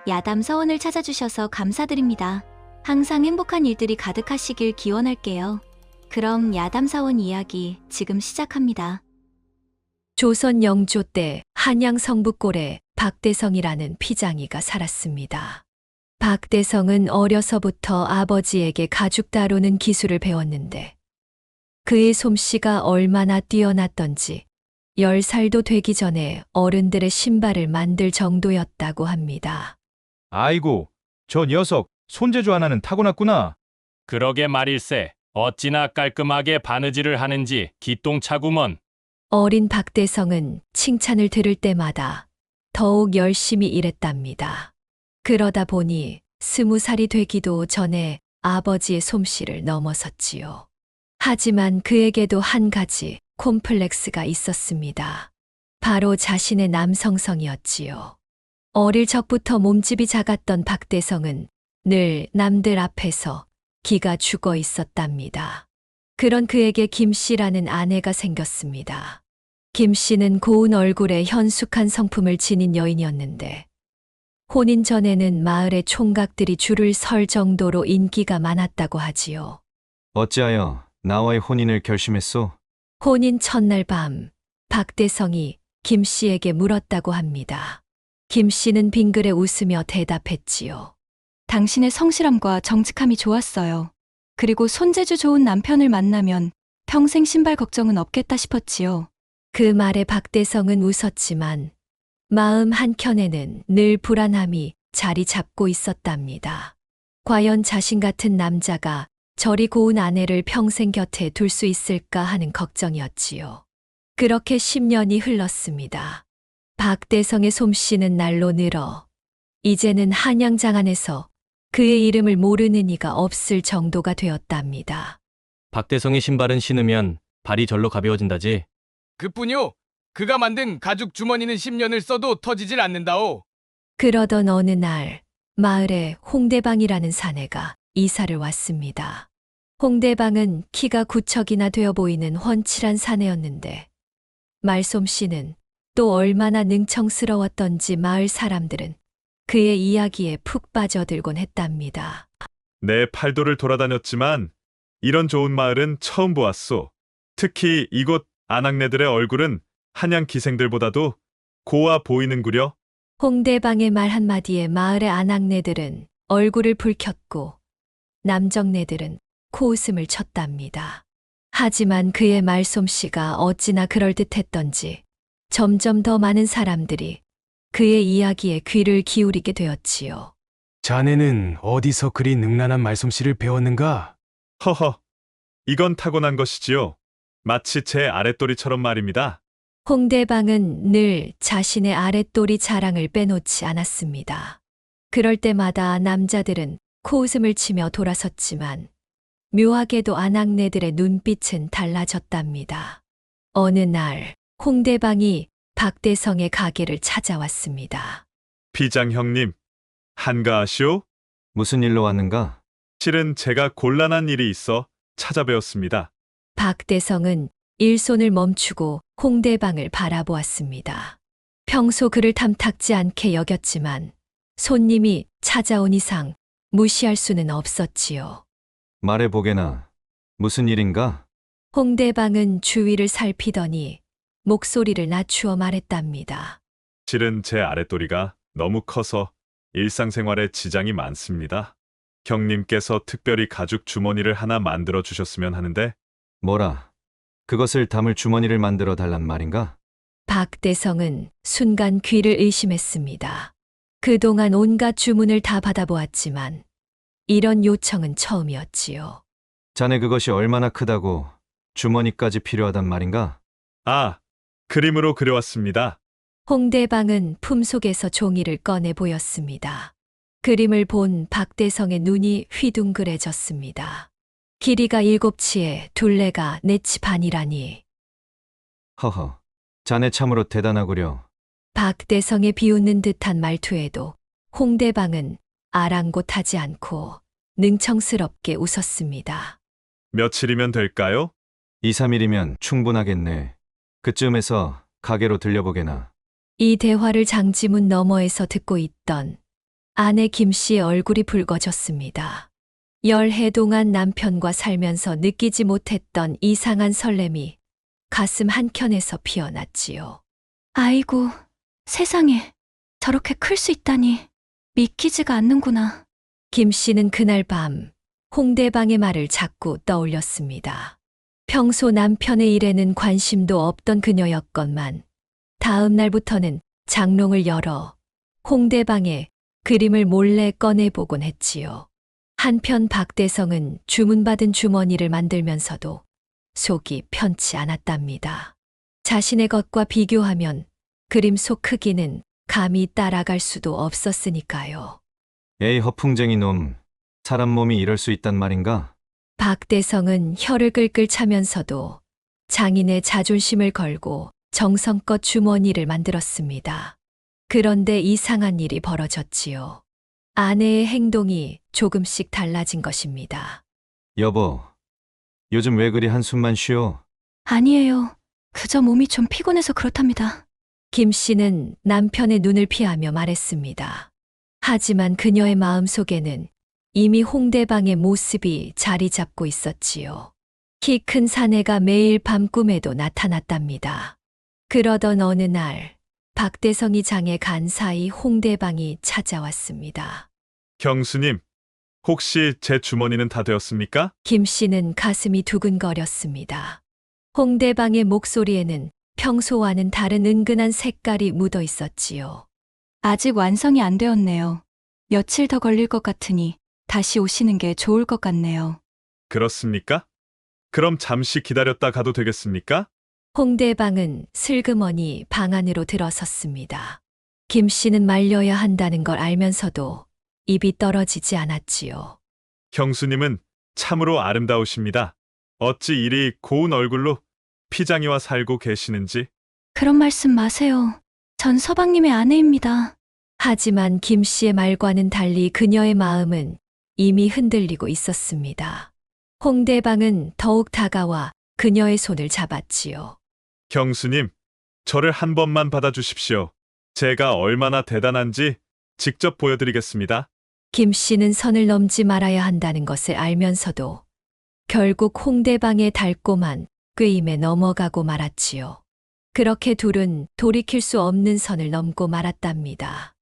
야담 서원을 찾아주셔서 감사드립니다. 항상 행복한 일들이 가득하시길 기원할게요. 그럼 야담 사원 이야기 지금 시작합니다. 조선 영조 때 한양 성북골에 박대성이라는 피장이가 살았습니다. 박대성은 어려서부터 아버지에게 가죽 다루는 기술을 배웠는데 그의 솜씨가 얼마나 뛰어났던지 10살도 되기 전에 어른들의 신발을 만들 정도였다고 합니다. 아이고, 저 녀석 손재주 하나는 타고났구나. 그러게 말일세. 어찌나 깔끔하게 바느질을 하는지 기똥차구먼. 어린 박대성은 칭찬을 들을 때마다 더욱 열심히 일했답니다. 그러다 보니 20살이 되기도 전에 아버지의 솜씨를 넘어섰지요. 하지만 그에게도 한 가지 콤플렉스가 있었습니다. 바로 자신의 남성성이었지요. 어릴 적부터 몸집이 작았던 박대성은 늘 남들 앞에서 기가 죽어 있었답니다. 그런 그에게 김씨라는 아내가 생겼습니다. 김씨는 고운 얼굴에 현숙한 성품을 지닌 여인이었는데 혼인 전에는 마을의 총각들이 줄을 설 정도로 인기가 많았다고 하지요. 어찌하여 나와의 혼인을 결심했소? 혼인 첫날 밤 박대성이 김씨에게 물었다고 합니다. 김씨는 빙그레 웃으며 대답했지요. 당신의 성실함과 정직함이 좋았어요. 그리고 손재주 좋은 남편을 만나면 평생 신발 걱정은 없겠다 싶었지요. 그 말에 박대성은 웃었지만 마음 한켠에는 늘 불안함이 자리 잡고 있었답니다. 과연 자신 같은 남자가 저리 고운 아내를 평생 곁에 둘 수 있을까 하는 걱정이었지요. 그렇게 10년이 흘렀습니다. 박대성의 솜씨는 날로 늘어 이제는 한양장 안에서 그의 이름을 모르는 이가 없을 정도가 되었답니다. 박대성의 신발은 신으면 발이 절로 가벼워진다지. 그뿐이요. 그가 만든 가죽 주머니는 10년을 써도 터지질 않는다오. 그러던 어느 날 마을에 홍대방이라는 사내가 이사를 왔습니다. 홍대방은 키가 9척이나 되어 보이는 훤칠한 사내였는데 말솜씨는 또 얼마나 능청스러웠던지 마을 사람들은 그의 이야기에 푹 빠져들곤 했답니다. 내 팔도를 돌아다녔지만 이런 좋은 마을은 처음 보았소. 특히 이곳 아낙네들의 얼굴은 한양 기생들보다도 고와 보이는구려. 홍대방의 말 한마디에 마을의 아낙네들은 얼굴을 붉혔고 남정네들은 코웃음을 쳤답니다. 하지만 그의 말솜씨가 어찌나 그럴듯했던지 점점 더 많은 사람들이 그의 이야기에 귀를 기울이게 되었지요. 자네는 어디서 그리 능란한 말솜씨를 배웠는가? 허허, 이건 타고난 것이지요. 마치 제 아랫도리처럼 말입니다. 홍대방은 늘 자신의 아랫도리 자랑을 빼놓지 않았습니다. 그럴 때마다 남자들은 코웃음을 치며 돌아섰지만 묘하게도 아낙네들의 눈빛은 달라졌답니다. 어느 날 홍대방이 박대성의 가게를 찾아왔습니다. 비장 형님, 한가하시오? 무슨 일로 왔는가? 실은 제가 곤란한 일이 있어 찾아뵈었습니다. 박대성은 일손을 멈추고 홍대방을 바라보았습니다. 평소 그를 탐탁지 않게 여겼지만 손님이 찾아온 이상 무시할 수는 없었지요. 말해보게나. 무슨 일인가? 홍대방은 주위를 살피더니 목소리를 낮추어 말했답니다. 실은 제 아랫도리가 너무 커서 일상생활에 지장이 많습니다. 형님께서 특별히 가죽 주머니를 하나 만들어 주셨으면 하는데. 뭐라? 그것을 담을 주머니를 만들어 달란 말인가? 박대성은 순간 귀를 의심했습니다. 그동안 온갖 주문을 다 받아보았지만 이런 요청은 처음이었지요. 자네 그것이 얼마나 크다고 주머니까지 필요하단 말인가? 아, 그림으로 그려왔습니다. 홍대방은 품속에서 종이를 꺼내 보였습니다. 그림을 본 박대성의 눈이 휘둥그레졌습니다. 길이가 7치에 둘레가 4치 반이라니. 허허, 자네 참으로 대단하구려. 박대성의 비웃는 듯한 말투에도 홍대방은 아랑곳하지 않고 능청스럽게 웃었습니다. 며칠이면 될까요? 2, 3일이면 충분하겠네. 그쯤에서 가게로 들려보게나. 이 대화를 장지문 너머에서 듣고 있던 아내 김 씨의 얼굴이 붉어졌습니다. 열해 동안 남편과 살면서 느끼지 못했던 이상한 설렘이 가슴 한켠에서 피어났지요. 아이고, 세상에. 저렇게 클 수 있다니. 믿기지가 않는구나. 김 씨는 그날 밤 홍대방의 말을 자꾸 떠올렸습니다. 평소 남편의 일에는 관심도 없던 그녀였건만 다음 날부터는 장롱을 열어 홍대방의 그림을 몰래 꺼내보곤 했지요. 한편 박대성은 주문받은 주머니를 만들면서도 속이 편치 않았답니다. 자신의 것과 비교하면 그림 속 크기는 감히 따라갈 수도 없었으니까요. 에이 허풍쟁이 놈. 사람 몸이 이럴 수 있단 말인가? 박대성은 혀를 끌끌 차면서도 장인의 자존심을 걸고 정성껏 주머니를 만들었습니다. 그런데 이상한 일이 벌어졌지요. 아내의 행동이 조금씩 달라진 것입니다. 여보, 요즘 왜 그리 한숨만 쉬어? 아니에요. 그저 몸이 좀 피곤해서 그렇답니다. 김 씨는 남편의 눈을 피하며 말했습니다. 하지만 그녀의 마음속에는 이미 홍대방의 모습이 자리 잡고 있었지요. 키 큰 사내가 매일 밤 꿈에도 나타났답니다. 그러던 어느 날 박대성이 장에 간 사이 홍대방이 찾아왔습니다. 경수님, 혹시 제 주머니는 다 되었습니까? 김 씨는 가슴이 두근거렸습니다. 홍대방의 목소리에는 평소와는 다른 은근한 색깔이 묻어 있었지요. 아직 완성이 안 되었네요. 며칠 더 걸릴 것 같으니 다시 오시는 게 좋을 것 같네요. 그렇습니까? 그럼 잠시 기다렸다 가도 되겠습니까? 홍대방은 슬그머니 방 안으로 들어섰습니다. 김 씨는 말려야 한다는 걸 알면서도 입이 떨어지지 않았지요. 경수님은 참으로 아름다우십니다. 어찌 이리 고운 얼굴로 피장이와 살고 계시는지. 그런 말씀 마세요. 전 서방님의 아내입니다. 하지만 김 씨의 말과는 달리 그녀의 마음은 이미 흔들리고 있었습니다. 홍대방은 더욱 다가와 그녀의 손을 잡았지요. 경수님, 저를 한 번만 받아주십시오. 제가 얼마나 대단한지 직접 보여드리겠습니다. 김 씨는 선을 넘지 말아야 한다는 것을 알면서도 결국 홍대방의 달콤한 꾀임에 넘어가고 말았지요. 그렇게 둘은 돌이킬 수 없는 선을 넘고 말았답니다.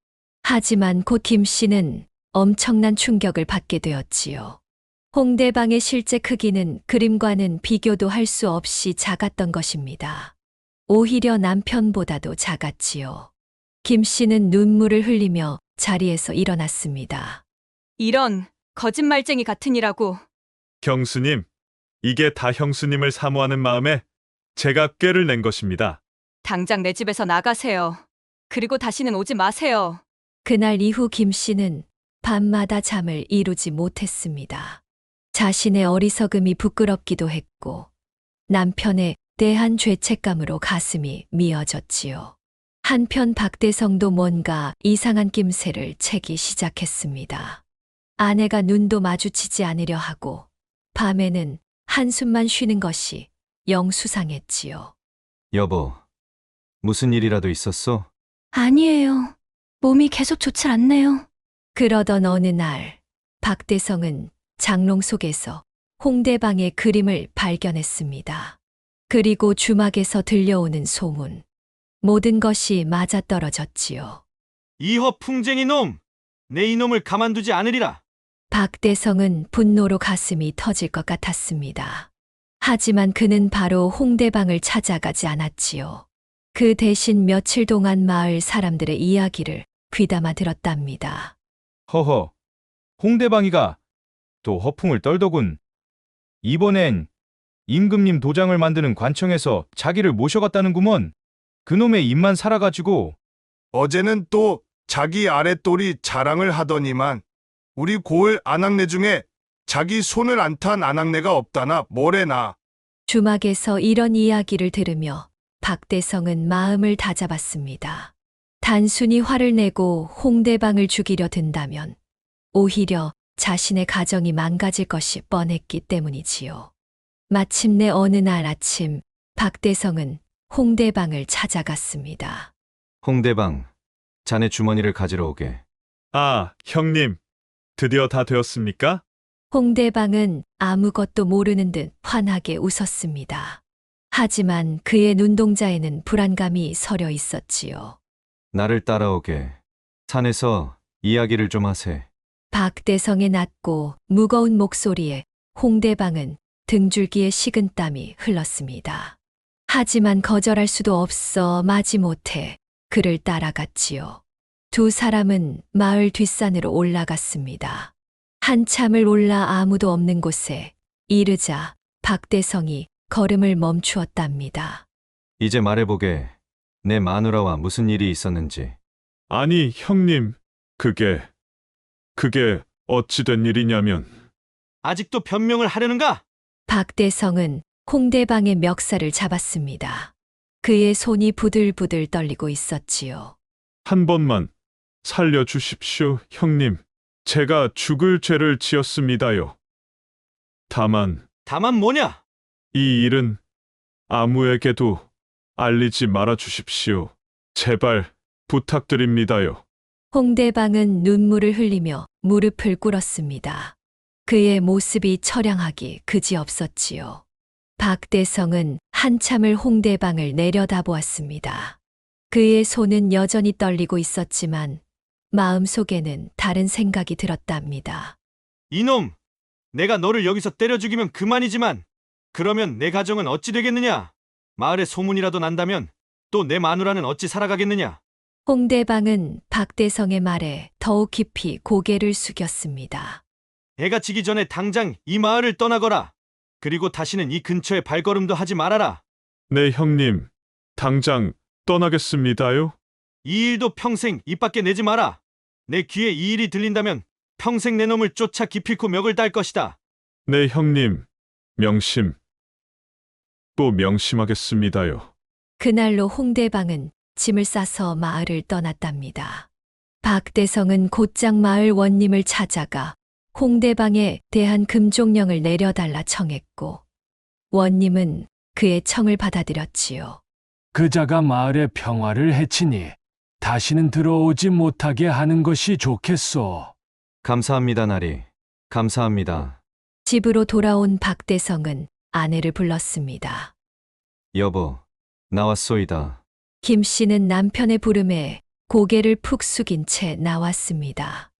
하지만 곧 김 씨는 엄청난 충격을 받게 되었지요. 홍대방의 실제 크기는 그림과는 비교도 할 수 없이 작았던 것입니다. 오히려 남편보다도 작았지요. 김 씨는 눈물을 흘리며 자리에서 일어났습니다. 이런 거짓말쟁이 같으니라고. 경수님, 이게 다 형수님을 사모하는 마음에 제가 꾀를 낸 것입니다. 당장 내 집에서 나가세요. 그리고 다시는 오지 마세요. 그날 이후 김 씨는 밤마다 잠을 이루지 못했습니다. 자신의 어리석음이 부끄럽기도 했고 남편에 대한 죄책감으로 가슴이 미어졌지요. 한편 박대성도 뭔가 이상한 낌새를 채기 시작했습니다. 아내가 눈도 마주치지 않으려 하고 밤에는 한숨만 쉬는 것이 영 수상했지요. 여보, 무슨 일이라도 있었어? 아니에요. 몸이 계속 좋지 않네요. 그러던 어느 날 박대성은 장롱 속에서 홍대방의 그림을 발견했습니다. 그리고 주막에서 들려오는 소문. 모든 것이 맞아떨어졌지요. 이 허풍쟁이 놈! 내 이놈을 가만두지 않으리라! 박대성은 분노로 가슴이 터질 것 같았습니다. 하지만 그는 바로 홍대방을 찾아가지 않았지요. 그 대신 며칠 동안 마을 사람들의 이야기를 귀담아 들었답니다. 허허, 홍대방이가 또 허풍을 떨더군. 이번엔 임금님 도장을 만드는 관청에서 자기를 모셔갔다는구먼. 그놈의 입만 살아가지고. 어제는 또 자기 아랫돌이 자랑을 하더니만 우리 고을 아낙네 중에 자기 손을 안 탄 아낙네가 없다나 뭐래나. 주막에서 이런 이야기를 들으며 박대성은 마음을 다잡았습니다. 단순히 화를 내고 홍대방을 죽이려 든다면 오히려 자신의 가정이 망가질 것이 뻔했기 때문이지요. 마침내 어느 날 아침 박대성은 홍대방을 찾아갔습니다. 홍대방, 자네 주머니를 가지러 오게. 아, 형님. 드디어 다 되었습니까? 홍대방은 아무것도 모르는 듯 환하게 웃었습니다. 하지만 그의 눈동자에는 불안감이 서려 있었지요. 나를 따라오게. 산에서 이야기를 좀 하세. 박대성의 낮고 무거운 목소리에 홍대방은 등줄기에 식은땀이 흘렀습니다. 하지만 거절할 수도 없어 마지못해 그를 따라갔지요. 두 사람은 마을 뒷산으로 올라갔습니다. 한참을 올라 아무도 없는 곳에 이르자 박대성이 걸음을 멈추었답니다. 이제 말해보게. 내 마누라와 무슨 일이 있었는지. 아니, 형님. 그게 어찌된 일이냐면. 아직도 변명을 하려는가? 박대성은 홍대방의 멱살을 잡았습니다. 그의 손이 부들부들 떨리고 있었지요. 한 번만 살려주십시오, 형님. 제가 죽을 죄를 지었습니다요. 다만 뭐냐? 이 일은 아무에게도 알리지 말아 주십시오. 제발 부탁드립니다요. 홍대방은 눈물을 흘리며 무릎을 꿇었습니다. 그의 모습이 처량하기 그지없었지요. 박대성은 한참을 홍대방을 내려다보았습니다. 그의 손은 여전히 떨리고 있었지만 마음속에는 다른 생각이 들었답니다. 이놈! 내가 너를 여기서 때려 죽이면 그만이지만 그러면 내 가정은 어찌 되겠느냐? 마을에 소문이라도 난다면 또 내 마누라는 어찌 살아가겠느냐? 홍대방은 박대성의 말에 더욱 깊이 고개를 숙였습니다. 애가 지기 전에 당장 이 마을을 떠나거라. 그리고 다시는 이 근처에 발걸음도 하지 말아라. 네, 형님. 당장 떠나겠습니다요. 이 일도 평생 입 밖에 내지 마라. 내 귀에 이 일이 들린다면 평생 내 놈을 쫓아 기필코 멱을 딸 것이다. 네, 형님. 명심. 또 명심하겠습니다요. 그날로 홍대방은 짐을 싸서 마을을 떠났답니다. 박대성은 곧장 마을 원님을 찾아가 홍대방에 대한 금종령을 내려달라 청했고 원님은 그의 청을 받아들였지요. 그자가 마을의 평화를 해치니 다시는 들어오지 못하게 하는 것이 좋겠소. 감사합니다, 나리. 감사합니다. 집으로 돌아온 박대성은 아내를 불렀습니다. 여보, 나왔소이다. 김 씨는 남편의 부름에 고개를 푹 숙인 채 나왔습니다.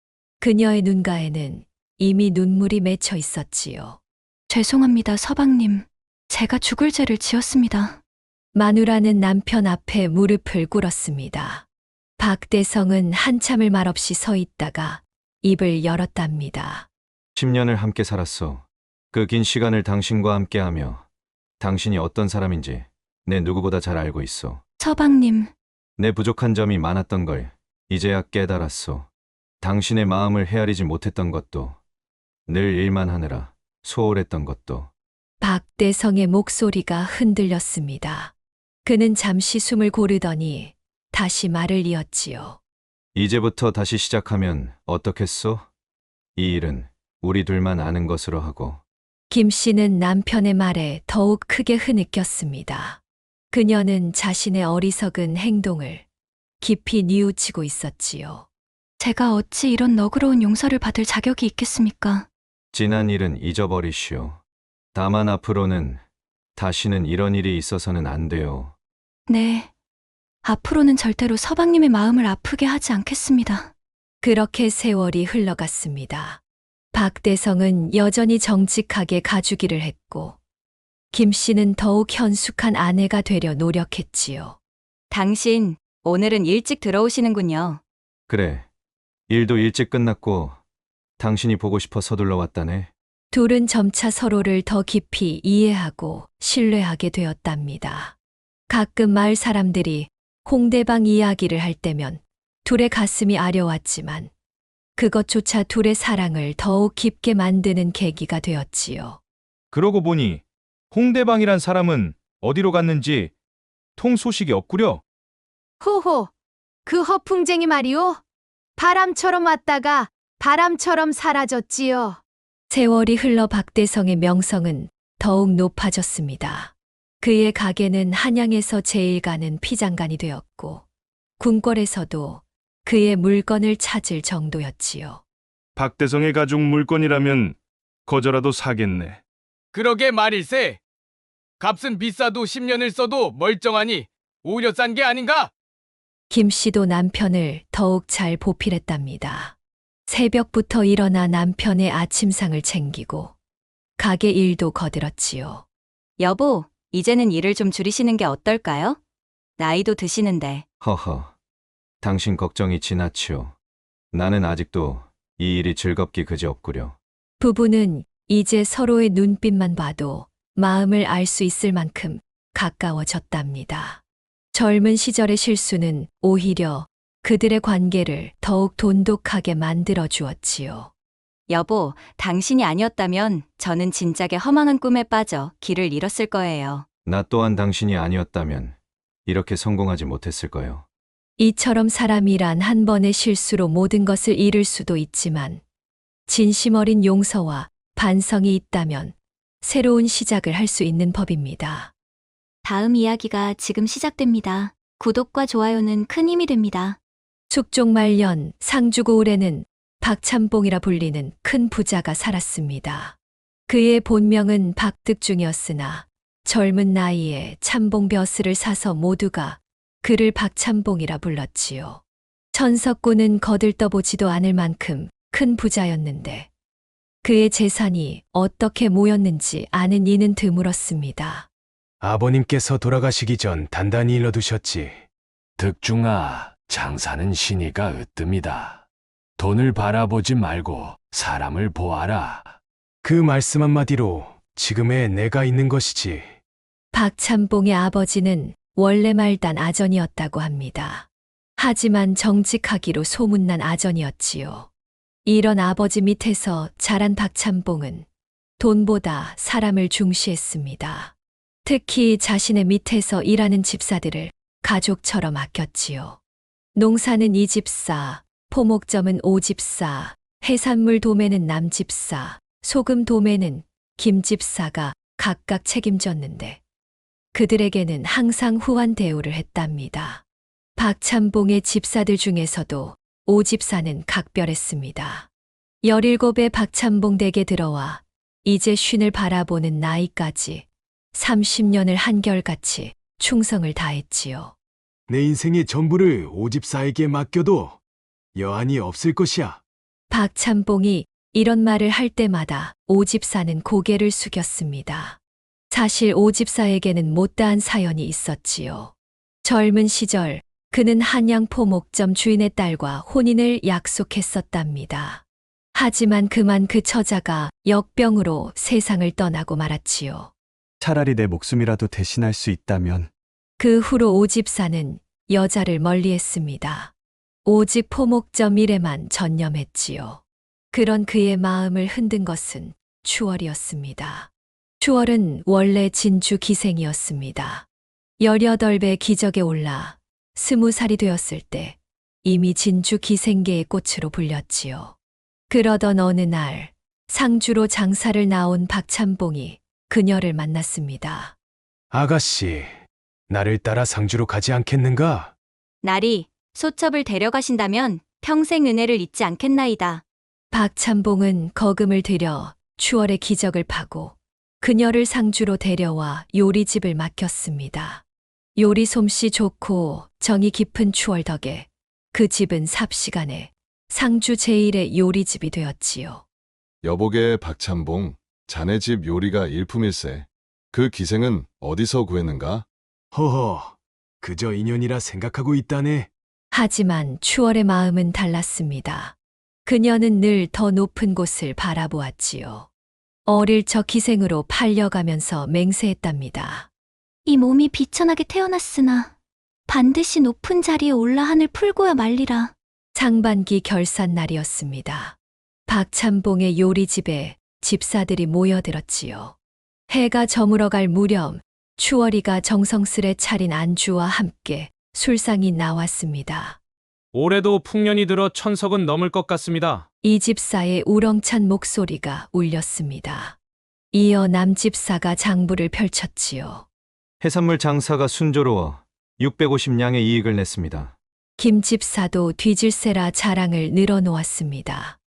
그녀의 눈가에는 이미 눈물이 맺혀 있었지요. 죄송합니다, 서방님. 제가 죽을 죄를 지었습니다. 마누라는 남편 앞에 무릎을 꿇었습니다. 박대성은 한참을 말없이 서 있다가 입을 열었답니다. 10년을 함께 살았소. 그 긴 시간을 당신과 함께하며 당신이 어떤 사람인지 내 누구보다 잘 알고 있소. 서방님, 내 부족한 점이 많았던 걸 이제야 깨달았소. 당신의 마음을 헤아리지 못했던 것도, 늘 일만 하느라 소홀했던 것도. 박대성의 목소리가 흔들렸습니다. 그는 잠시 숨을 고르더니 다시 말을 이었지요. 이제부터 다시 시작하면 어떻겠소? 이 일은 우리 둘만 아는 것으로 하고. 김 씨는 남편의 말에 더욱 크게 흐느꼈습니다. 그녀는 자신의 어리석은 행동을 깊이 뉘우치고 있었지요. 제가 어찌 이런 너그러운 용서를 받을 자격이 있겠습니까? 지난 일은 잊어버리시오. 다만 앞으로는 다시는 이런 일이 있어서는 안 돼요. 네. 앞으로는 절대로 서방님의 마음을 아프게 하지 않겠습니다. 그렇게 세월이 흘러갔습니다. 박대성은 여전히 정직하게 가주기를 했고 김 씨는 더욱 현숙한 아내가 되려 노력했지요. 당신, 오늘은 일찍 들어오시는군요. 그래. 일도 일찍 끝났고 당신이 보고 싶어 서둘러 왔다네. 둘은 점차 서로를 더 깊이 이해하고 신뢰하게 되었답니다. 가끔 마을 사람들이 홍대방 이야기를 할 때면 둘의 가슴이 아려왔지만 그것조차 둘의 사랑을 더욱 깊게 만드는 계기가 되었지요. 그러고 보니 홍대방이란 사람은 어디로 갔는지 통 소식이 없구려. 호호, 그 허풍쟁이 말이오. 바람처럼 왔다가 바람처럼 사라졌지요. 세월이 흘러 박대성의 명성은 더욱 높아졌습니다. 그의 가게는 한양에서 제일 가는 피장간이 되었고 궁궐에서도 그의 물건을 찾을 정도였지요. 박대성의 가족 물건이라면 거저라도 사겠네. 그러게 말일세. 값은 비싸도 10년을 써도 멀쩡하니 오히려 싼 게 아닌가? 김 씨도 남편을 더욱 잘 보필했답니다. 새벽부터 일어나 남편의 아침상을 챙기고 가게 일도 거들었지요. 여보, 이제는 일을 좀 줄이시는 게 어떨까요? 나이도 드시는데. 허허. 당신 걱정이 지나치오. 나는 아직도 이 일이 즐겁기 그지없구려. 부부는 이제 서로의 눈빛만 봐도 마음을 알 수 있을 만큼 가까워졌답니다. 젊은 시절의 실수는 오히려 그들의 관계를 더욱 돈독하게 만들어 주었지요. 여보, 당신이 아니었다면 저는 진작에 허망한 꿈에 빠져 길을 잃었을 거예요. 나 또한 당신이 아니었다면 이렇게 성공하지 못했을 거요. 이처럼 사람이란 한 번의 실수로 모든 것을 잃을 수도 있지만 진심 어린 용서와 반성이 있다면 새로운 시작을 할 수 있는 법입니다. 다음 이야기가 지금 시작됩니다. 구독과 좋아요는 큰 힘이 됩니다. 숙종 말년 상주고을에는 박참봉이라 불리는 큰 부자가 살았습니다. 그의 본명은 박득중이었으나 젊은 나이에 참봉벼슬을 사서 모두가 그를 박참봉이라 불렀지요. 천석구는 거들떠보지도 않을 만큼 큰 부자였는데 그의 재산이 어떻게 모였는지 아는 이는 드물었습니다. 아버님께서 돌아가시기 전 단단히 일러두셨지. 득중아, 장사는 신이가 으뜸이다. 돈을 바라보지 말고 사람을 보아라. 그 말씀 한마디로 지금의 내가 있는 것이지. 박참봉의 아버지는 원래 말단 아전이었다고 합니다. 하지만 정직하기로 소문난 아전이었지요. 이런 아버지 밑에서 자란 박참봉은 돈보다 사람을 중시했습니다. 특히 자신의 밑에서 일하는 집사들을 가족처럼 아꼈지요. 농사는 이 집사, 포목점은 오 집사, 해산물 도매는 남 집사, 소금 도매는 김 집사가 각각 책임졌는데 그들에게는 항상 후한 대우를 했답니다. 박참봉의 집사들 중에서도 오 집사는 각별했습니다. 17의 박참봉 댁에 들어와 이제 쉰을 바라보는 나이까지 30년을 한결같이 충성을 다했지요. 내 인생의 전부를 오집사에게 맡겨도 여한이 없을 것이야. 박참봉이 이런 말을 할 때마다 오집사는 고개를 숙였습니다. 사실 오집사에게는 못다한 사연이 있었지요. 젊은 시절 그는 한양포목점 주인의 딸과 혼인을 약속했었답니다. 하지만 그만 그 처자가 역병으로 세상을 떠나고 말았지요. 차라리 내 목숨이라도 대신할 수 있다면. 그 후로 오집사는 여자를 멀리했습니다. 오직 포목점 일에만 전념했지요. 그런 그의 마음을 흔든 것은 추월이었습니다. 추월은 원래 진주 기생이었습니다. 18배 기적에 올라 20살이 되었을 때 이미 진주 기생계의 꽃으로 불렸지요. 그러던 어느 날 상주로 장사를 나온 박참봉이 그녀를 만났습니다. 아가씨, 나를 따라 상주로 가지 않겠는가? 나리, 소첩을 데려가신다면 평생 은혜를 잊지 않겠나이다. 박참봉은 거금을 들여 추월의 기적을 파고 그녀를 상주로 데려와 요리집을 맡겼습니다. 요리 솜씨 좋고 정이 깊은 추월 덕에 그 집은 삽시간에 상주 제1의 요리집이 되었지요. 여보게 박참봉, 자네 집 요리가 일품일세. 그 기생은 어디서 구했는가? 허허, 그저 인연이라 생각하고 있다네. 하지만 추월의 마음은 달랐습니다. 그녀는 늘 더 높은 곳을 바라보았지요. 어릴 적 기생으로 팔려가면서 맹세했답니다. 이 몸이 비천하게 태어났으나 반드시 높은 자리에 올라 한을 풀고야 말리라. 상반기 결산날이었습니다. 박참봉의 요리집에 집사들이 모여들었지요. 해가 저물어갈 무렵 추월이가 정성스레 차린 안주와 함께 술상이 나왔습니다. 올해도 풍년이 들어 천석은 넘을 것 같습니다. 이 집사의 우렁찬 목소리가 울렸습니다. 이어 남집사가 장부를 펼쳤지요. 해산물 장사가 순조로워 650냥의 이익을 냈습니다. 김집사도 뒤질세라 자랑을 늘어놓았습니다.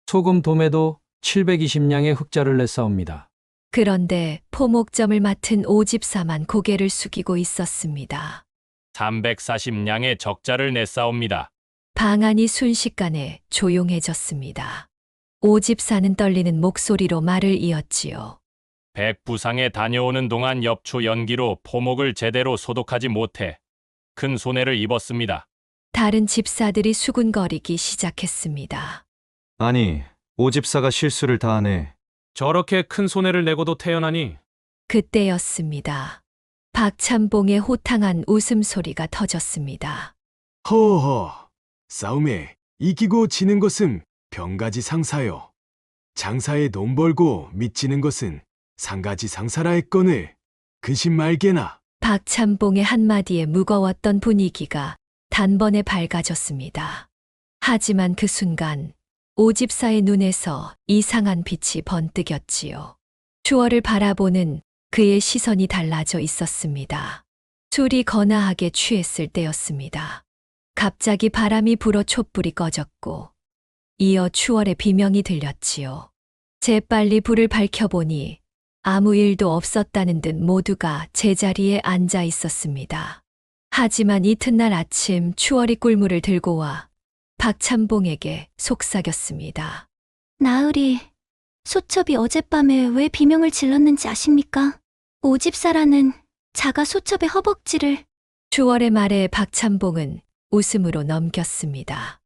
소금 도매도 720냥의 흑자를 냈사옵니다. 그런데 포목점을 맡은 오집사만 고개를 숙이고 있었습니다. 340냥의 적자를 냈사옵니다. 방안이 순식간에 조용해졌습니다. 오집사는 떨리는 목소리로 말을 이었지요. 백부상에 다녀오는 동안 엽초 연기로 포목을 제대로 소독하지 못해 큰 손해를 입었습니다. 다른 집사들이 수군거리기 시작했습니다. 아니, 오집사가 실수를 다 하네. 저렇게 큰 손해를 내고도 태어나니 그때였습니다. 박찬봉의 호탕한 웃음소리가 터졌습니다. 허허, 싸움에 이기고 지는 것은 병가지 상사요. 장사에 돈 벌고 미치는 것은 상가지 상사라 했거늘 근심 말게나. 박찬봉의 한마디에 무거웠던 분위기가 단번에 밝아졌습니다. 하지만 그 순간 오집사의 눈에서 이상한 빛이 번뜩였지요. 추월을 바라보는 그의 시선이 달라져 있었습니다. 술이 거나하게 취했을 때였습니다. 갑자기 바람이 불어 촛불이 꺼졌고 이어 추월의 비명이 들렸지요. 재빨리 불을 밝혀보니 아무 일도 없었다는 듯 모두가 제자리에 앉아 있었습니다. 하지만 이튿날 아침 추월이 꿀물을 들고 와 박찬봉에게 속삭였습니다. 나으리, 소첩이 어젯밤에 왜 비명을 질렀는지 아십니까? 오집사라는 자가 소첩의 허벅지를. 추월의 말에 박찬봉은 웃음으로 넘겼습니다.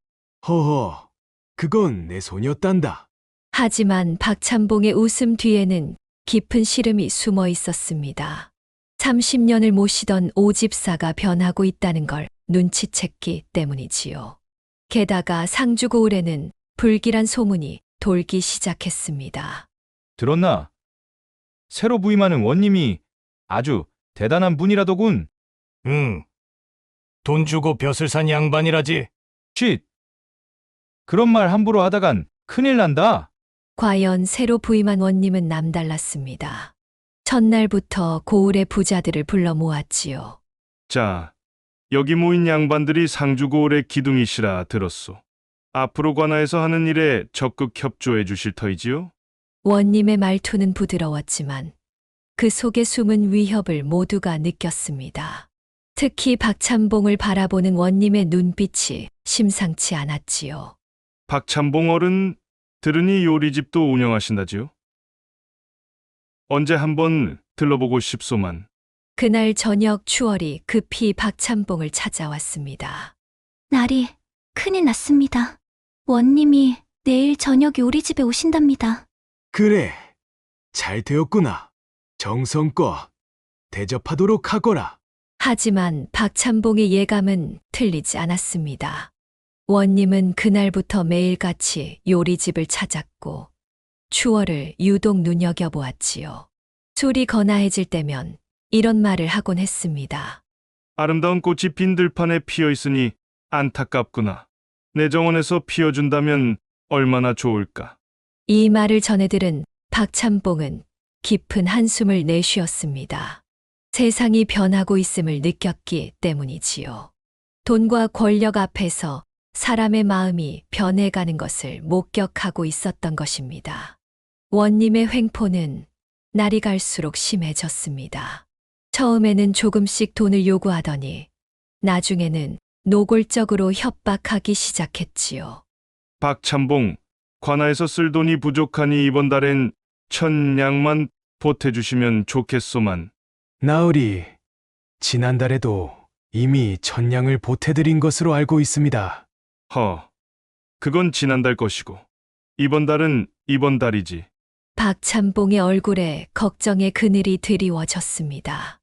허허, 그건 내 손이었단다. 하지만 박찬봉의 웃음 뒤에는 깊은 시름이 숨어 있었습니다. 30년을 모시던 오집사가 변하고 있다는 걸 눈치챘기 때문이지요. 게다가 상주고을에는 불길한 소문이 돌기 시작했습니다. 들었나? 새로 부임하는 원님이 아주 대단한 분이라더군. 응. 돈 주고 벼슬 산 양반이라지. 쉿! 그런 말 함부로 하다간 큰일 난다. 과연 새로 부임한 원님은 남달랐습니다. 첫날부터 고을의 부자들을 불러 모았지요. 자, 여기 모인 양반들이 상주고을의 기둥이시라 들었소. 앞으로 관아에서 하는 일에 적극 협조해 주실 터이지요? 원님의 말투는 부드러웠지만 그 속에 숨은 위협을 모두가 느꼈습니다. 특히 박찬봉을 바라보는 원님의 눈빛이 심상치 않았지요. 박찬봉 어른 들으니 요리집도 운영하신다지요? 언제 한번 들러보고 싶소만. 그날 저녁 추월이 급히 박찬봉을 찾아왔습니다. 날이 큰일 났습니다. 원님이 내일 저녁 요리집에 오신답니다. 그래, 잘 되었구나. 정성껏 대접하도록 하거라. 하지만 박찬봉의 예감은 틀리지 않았습니다. 원님은 그날부터 매일같이 요리집을 찾았고 추월을 유독 눈여겨보았지요. 술이 거나해질 때면 이런 말을 하곤 했습니다. 아름다운 꽃이 빈 들판에 피어 있으니 안타깝구나. 내 정원에서 피어준다면 얼마나 좋을까. 이 말을 전해 들은 박찬봉은 깊은 한숨을 내쉬었습니다. 세상이 변하고 있음을 느꼈기 때문이지요. 돈과 권력 앞에서 사람의 마음이 변해가는 것을 목격하고 있었던 것입니다. 원님의 횡포는 날이 갈수록 심해졌습니다. 처음에는 조금씩 돈을 요구하더니 나중에는 노골적으로 협박하기 시작했지요. 박찬봉, 관아에서 쓸 돈이 부족하니 이번 달엔 1000냥만 보태주시면 좋겠소만. 나으리, 지난달에도 이미 1000냥을 보태드린 것으로 알고 있습니다. 그건 지난달 것이고 이번 달은 이번 달이지. 박찬봉의 얼굴에 걱정의 그늘이 드리워졌습니다.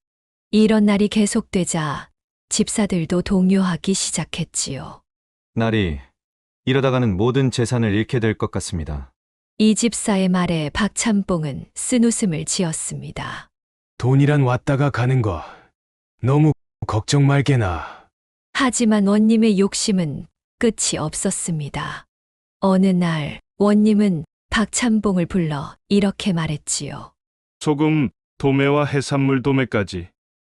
이런 날이 계속되자 집사들도 동요하기 시작했지요. 날이 이러다가는 모든 재산을 잃게 될 것 같습니다. 이 집사의 말에 박찬봉은 쓴웃음을 지었습니다. 돈이란 왔다가 가는 거 너무 걱정 말게나. 하지만 원님의 욕심은 끝이 없었습니다. 어느 날 원님은 박찬봉을 불러 이렇게 말했지요. 소금, 도매와 해산물 도매까지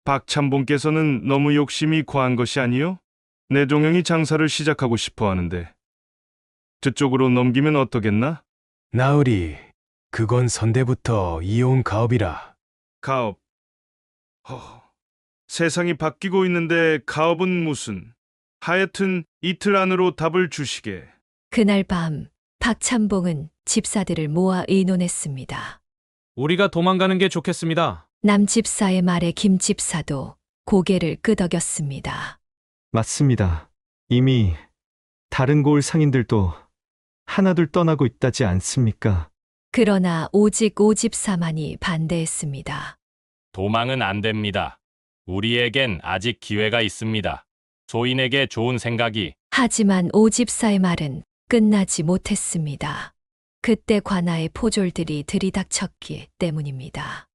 박찬봉께서는 너무 욕심이 과한 것이 아니요? 내 종영이 장사를 시작하고 싶어 하는데 저쪽으로 넘기면 어떠겠나? 나으리, 그건 선대부터 이어온 가업이라. 가업. 세상이 바뀌고 있는데 가업은 무슨. 하여튼 이틀 안으로 답을 주시게. 그날 밤 박찬봉은 집사들을 모아 의논했습니다. 우리가 도망가는 게 좋겠습니다. 남 집사의 말에 김 집사도 고개를 끄덕였습니다. 맞습니다. 이미 다른 고을 상인들도 하나둘 떠나고 있다지 않습니까? 그러나 오직 오 집사만이 반대했습니다. 도망은 안 됩니다. 우리에겐 아직 기회가 있습니다. 소인에게 좋은 생각이. 하지만 오 집사의 말은 끝나지 못했습니다. 그때 관아의 포졸들이 들이닥쳤기 때문입니다.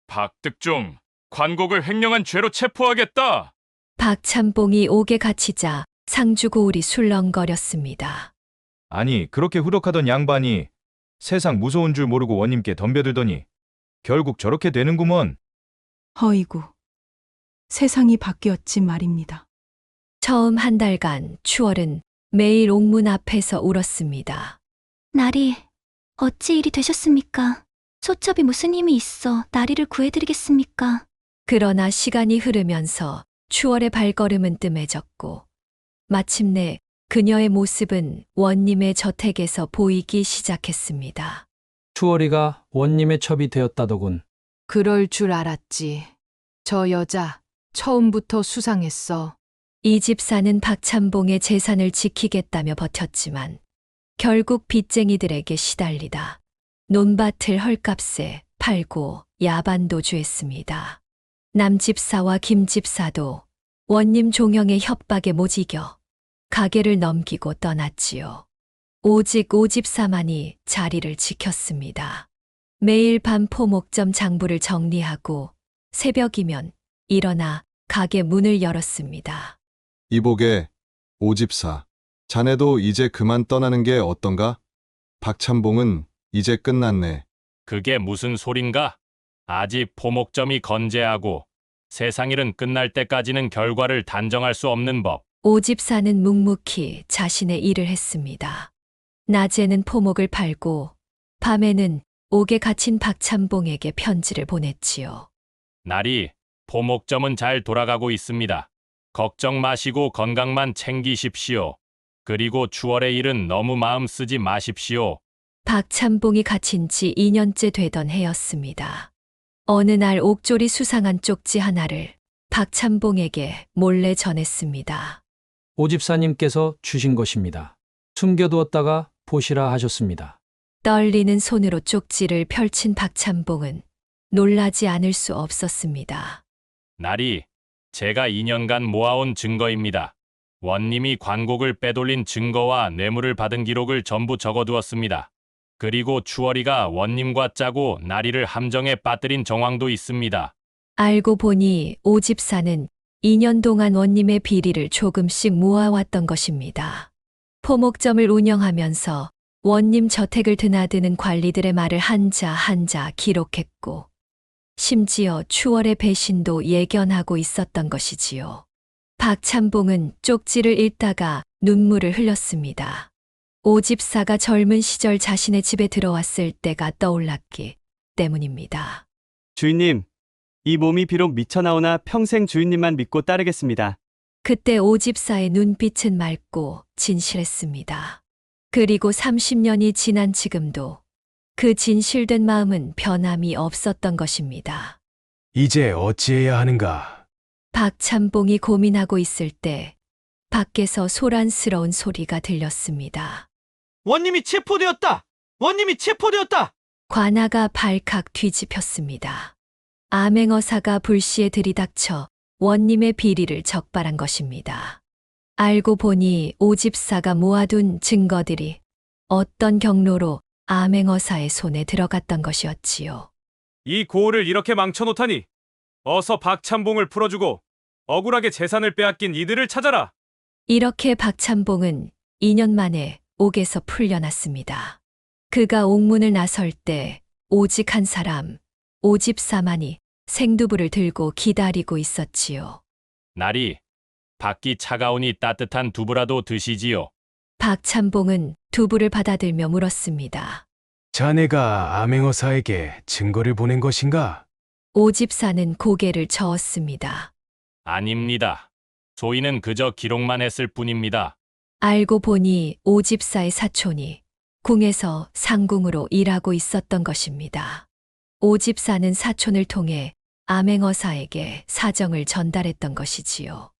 박득중, 관곡을 횡령한 죄로 체포하겠다. 박찬봉이 옥에 갇히자 상주고울이 술렁거렸습니다. 아니, 그렇게 후덕하던 양반이 세상 무서운 줄 모르고 원님께 덤벼들더니 결국 저렇게 되는구먼. 허이구, 세상이 바뀌었지 말입니다. 처음 한 달간 추월은 매일 옥문 앞에서 울었습니다. 나리, 어찌 일이 되셨습니까? 소첩이 무슨 힘이 있어 나리를 구해드리겠습니까? 그러나 시간이 흐르면서 추월의 발걸음은 뜸해졌고 마침내 그녀의 모습은 원님의 저택에서 보이기 시작했습니다. 추월이가 원님의 첩이 되었다더군. 그럴 줄 알았지. 저 여자 처음부터 수상했어. 이 집사는 박찬봉의 재산을 지키겠다며 버텼지만 결국 빚쟁이들에게 시달리다 논밭을 헐값에 팔고 야반도주했습니다. 남 집사와 김 집사도 원님 종영의 협박에 못 이겨 가게를 넘기고 떠났지요. 오직 오 집사만이 자리를 지켰습니다. 매일 밤 포목점 장부를 정리하고 새벽이면 일어나 가게 문을 열었습니다. 이복의 오집사, 자네도 이제 그만 떠나는 게 어떤가? 박찬봉은 이제 끝났네. 그게 무슨 소린가? 아직 포목점이 건재하고 세상일은 끝날 때까지는 결과를 단정할 수 없는 법. 오 집사는 묵묵히 자신의 일을 했습니다. 낮에는 포목을 팔고 밤에는 옥에 갇힌 박찬봉에게 편지를 보냈지요. 나리, 포목점은 잘 돌아가고 있습니다. 걱정 마시고 건강만 챙기십시오. 그리고 추월의 일은 너무 마음 쓰지 마십시오. 박찬봉이 갇힌 지 2년째 되던 해였습니다. 어느 날 옥졸이 수상한 쪽지 하나를 박찬봉에게 몰래 전했습니다. 오 집사님께서 주신 것입니다. 숨겨두었다가 보시라 하셨습니다. 떨리는 손으로 쪽지를 펼친 박찬봉은 놀라지 않을 수 없었습니다. 나리, 제가 2년간 모아온 증거입니다. 원님이 관곡을 빼돌린 증거와 뇌물을 받은 기록을 전부 적어두었습니다. 그리고 추월이가 원님과 짜고 나리를 함정에 빠뜨린 정황도 있습니다. 알고 보니 오 집사는 2년 동안 원님의 비리를 조금씩 모아왔던 것입니다. 포목점을 운영하면서 원님 저택을 드나드는 관리들의 말을 한자 한자 기록했고 심지어 추월의 배신도 예견하고 있었던 것이지요. 박찬봉은 쪽지를 읽다가 눈물을 흘렸습니다. 오 집사가 젊은 시절 자신의 집에 들어왔을 때가 떠올랐기 때문입니다. 주인님, 이 몸이 비록 미쳐나오나 평생 주인님만 믿고 따르겠습니다. 그때 오 집사의 눈빛은 맑고 진실했습니다. 그리고 30년이 지난 지금도 그 진실된 마음은 변함이 없었던 것입니다. 이제 어찌해야 하는가? 박찬봉이 고민하고 있을 때 밖에서 소란스러운 소리가 들렸습니다. 원님이 체포되었다! 원님이 체포되었다! 관아가 발칵 뒤집혔습니다. 암행어사가 불시에 들이닥쳐 원님의 비리를 적발한 것입니다. 알고 보니 오 집사가 모아둔 증거들이 어떤 경로로 암행어사의 손에 들어갔던 것이었지요. 이 고을을 이렇게 망쳐놓다니. 어서 박찬봉을 풀어주고 억울하게 재산을 빼앗긴 이들을 찾아라. 이렇게 박찬봉은 2년 만에 옥에서 풀려났습니다. 그가 옥문을 나설 때 오직 한 사람, 오 집사만이 생두부를 들고 기다리고 있었지요. 나리, 밖이 차가우니 따뜻한 두부라도 드시지요. 박찬봉은 두부를 받아들며 물었습니다. 자네가 암행어사에게 증거를 보낸 것인가? 오집사는 고개를 저었습니다. 아닙니다. 소인은 그저 기록만 했을 뿐입니다. 알고 보니 오집사의 사촌이 궁에서 상궁으로 일하고 있었던 것입니다. 오집사는 사촌을 통해 암행어사에게 사정을 전달했던 것이지요.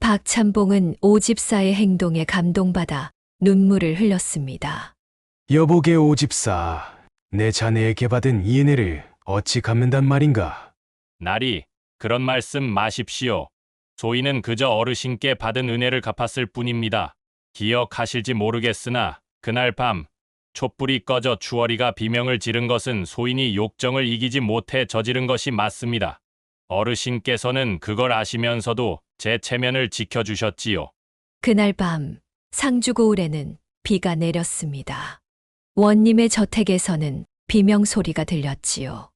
박찬봉은 오집사의 행동에 감동받아 눈물을 흘렸습니다. 여보게 오집사, 내 자네에게 받은 이 은혜를 어찌 갚는단 말인가? 나리, 그런 말씀 마십시오. 소인은 그저 어르신께 받은 은혜를 갚았을 뿐입니다. 기억하실지 모르겠으나 그날 밤 촛불이 꺼져 추월이가 비명을 지른 것은 소인이 욕정을 이기지 못해 저지른 것이 맞습니다. 어르신께서는 그걸 아시면서도 제 체면을 지켜주셨지요. 그날 밤 상주고을에는 비가 내렸습니다. 원님의 저택에서는 비명 소리가 들렸지요.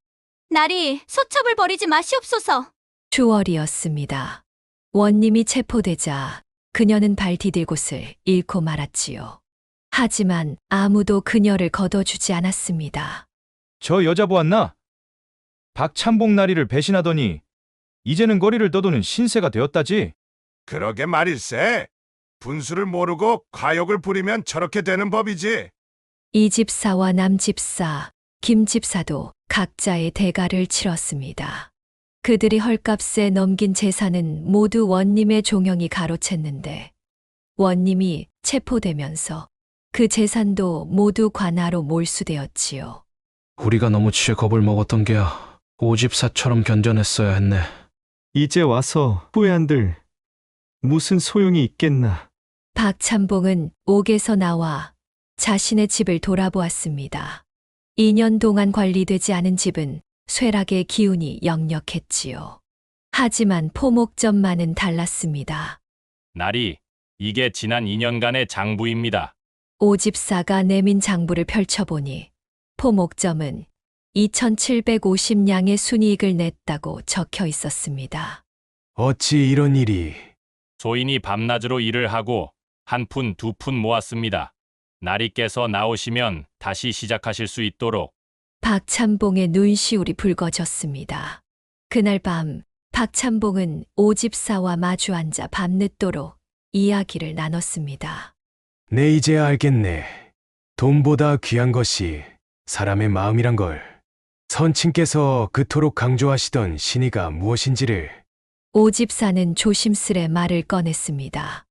나리, 소첩을 버리지 마시옵소서. 추월이었습니다. 원님이 체포되자 그녀는 발 디딜 곳을 잃고 말았지요. 하지만 아무도 그녀를 거둬주지 않았습니다. 저 여자 보았나? 박찬봉 나리를 배신하더니 이제는 거리를 떠도는 신세가 되었다지. 그러게 말일세. 분수를 모르고 과욕을 부리면 저렇게 되는 법이지. 이 집사와 남 집사, 김 집사도 각자의 대가를 치렀습니다. 그들이 헐값에 넘긴 재산은 모두 원님의 종형이 가로챘는데 원님이 체포되면서 그 재산도 모두 관하로 몰수되었지요. 우리가 너무 취해 겁을 먹었던 게야. 오집사처럼 견뎌냈어야 했네. 이제 와서 후회한들 무슨 소용이 있겠나. 박찬봉은 옥에서 나와 자신의 집을 돌아보았습니다. 2년 동안 관리되지 않은 집은 쇠락의 기운이 역력했지요. 하지만 포목점만은 달랐습니다. 나리, 이게 지난 2년간의 장부입니다. 오집사가 내민 장부를 펼쳐보니 포목점은 2,750냥의 순이익을 냈다고 적혀 있었습니다. 어찌 이런 일이. 소인이 밤낮으로 일을 하고 한 푼, 두 푼 모았습니다. 나리께서 나오시면 다시 시작하실 수 있도록. 박찬봉의 눈시울이 붉어졌습니다. 그날 밤 박찬봉은 오집사와 마주 앉아 밤늦도록 이야기를 나눴습니다. 내 이제 알겠네. 돈보다 귀한 것이 사람의 마음이란 걸. 선친께서 그토록 강조하시던 신의가 무엇인지를. 오집사는 조심스레 말을 꺼냈습니다.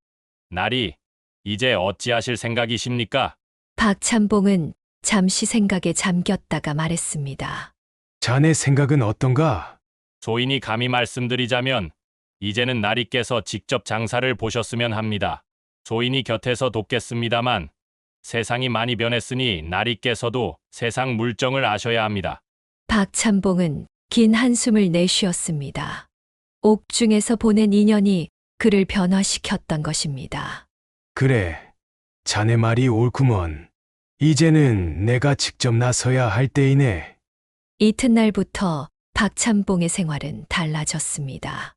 나리, 이제 어찌하실 생각이십니까? 박찬봉은 잠시 생각에 잠겼다가 말했습니다. 자네 생각은 어떤가? 소인이 감히 말씀드리자면 이제는 나리께서 직접 장사를 보셨으면 합니다. 소인이 곁에서 돕겠습니다만 세상이 많이 변했으니 나리께서도 세상 물정을 아셔야 합니다. 박찬봉은 긴 한숨을 내쉬었습니다. 옥중에서 보낸 인연이 그를 변화시켰던 것입니다. 그래, 자네 말이 옳구먼. 이제는 내가 직접 나서야 할 때이네. 이튿날부터 박찬봉의 생활은 달라졌습니다.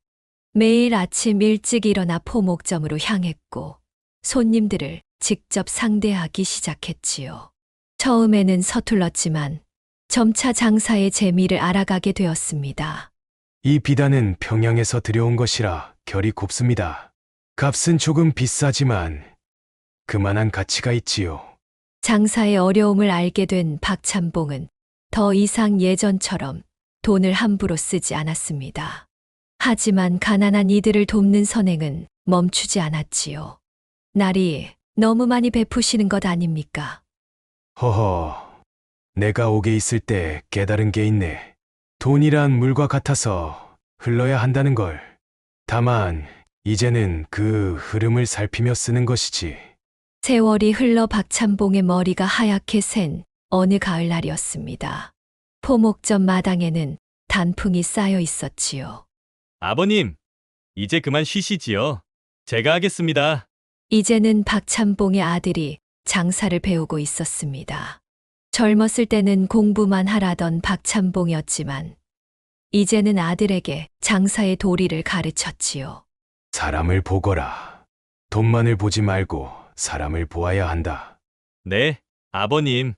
매일 아침 일찍 일어나 포목점으로 향했고 손님들을 직접 상대하기 시작했지요. 처음에는 서툴렀지만 점차 장사의 재미를 알아가게 되었습니다. 이 비단은 평양에서 들여온 것이라 결이 곱습니다. 값은 조금 비싸지만 그만한 가치가 있지요. 장사의 어려움을 알게 된 박찬봉은 더 이상 예전처럼 돈을 함부로 쓰지 않았습니다. 하지만 가난한 이들을 돕는 선행은 멈추지 않았지요. 날이 너무 많이 베푸시는 것 아닙니까? 허허, 내가 옥에 있을 때 깨달은 게 있네. 돈이란 물과 같아서 흘러야 한다는 걸. 다만 이제는 그 흐름을 살피며 쓰는 것이지. 세월이 흘러 박찬봉의 머리가 하얗게 샌 어느 가을날이었습니다. 포목점 마당에는 단풍이 쌓여 있었지요. 아버님, 이제 그만 쉬시지요. 제가 하겠습니다. 이제는 박찬봉의 아들이 장사를 배우고 있었습니다. 젊었을 때는 공부만 하라던 박찬봉이었지만 이제는 아들에게 장사의 도리를 가르쳤지요. 사람을 보거라. 돈만을 보지 말고 사람을 보아야 한다. 네, 아버님.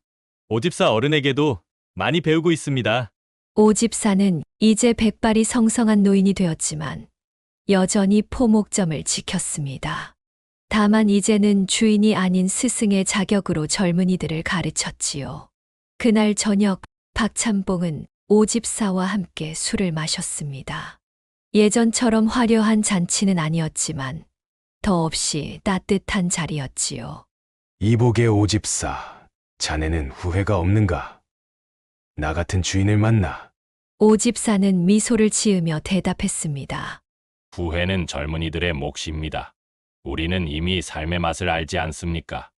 오집사 어른에게도 많이 배우고 있습니다. 오집사는 이제 백발이 성성한 노인이 되었지만 여전히 포목점을 지켰습니다. 다만 이제는 주인이 아닌 스승의 자격으로 젊은이들을 가르쳤지요. 그날 저녁 박찬봉은 오집사와 함께 술을 마셨습니다. 예전처럼 화려한 잔치는 아니었지만 더없이 따뜻한 자리였지요. 이복의 오집사, 자네는 후회가 없는가? 나 같은 주인을 만나. 오집사는 미소를 지으며 대답했습니다. 후회는 젊은이들의 몫입니다. 우리는 이미 삶의 맛을 알지 않습니까?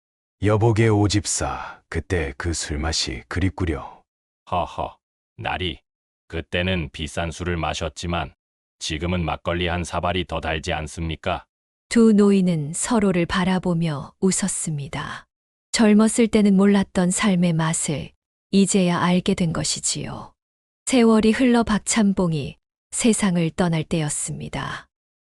여복의 오집사, 그때 그 술맛이 그립구려. 허허, 나리. 그때는 비싼 술을 마셨지만 지금은 막걸리 한 사발이 더 달지 않습니까? 두 노인은 서로를 바라보며 웃었습니다. 젊었을 때는 몰랐던 삶의 맛을 이제야 알게 된 것이지요. 세월이 흘러 박찬봉이 세상을 떠날 때였습니다.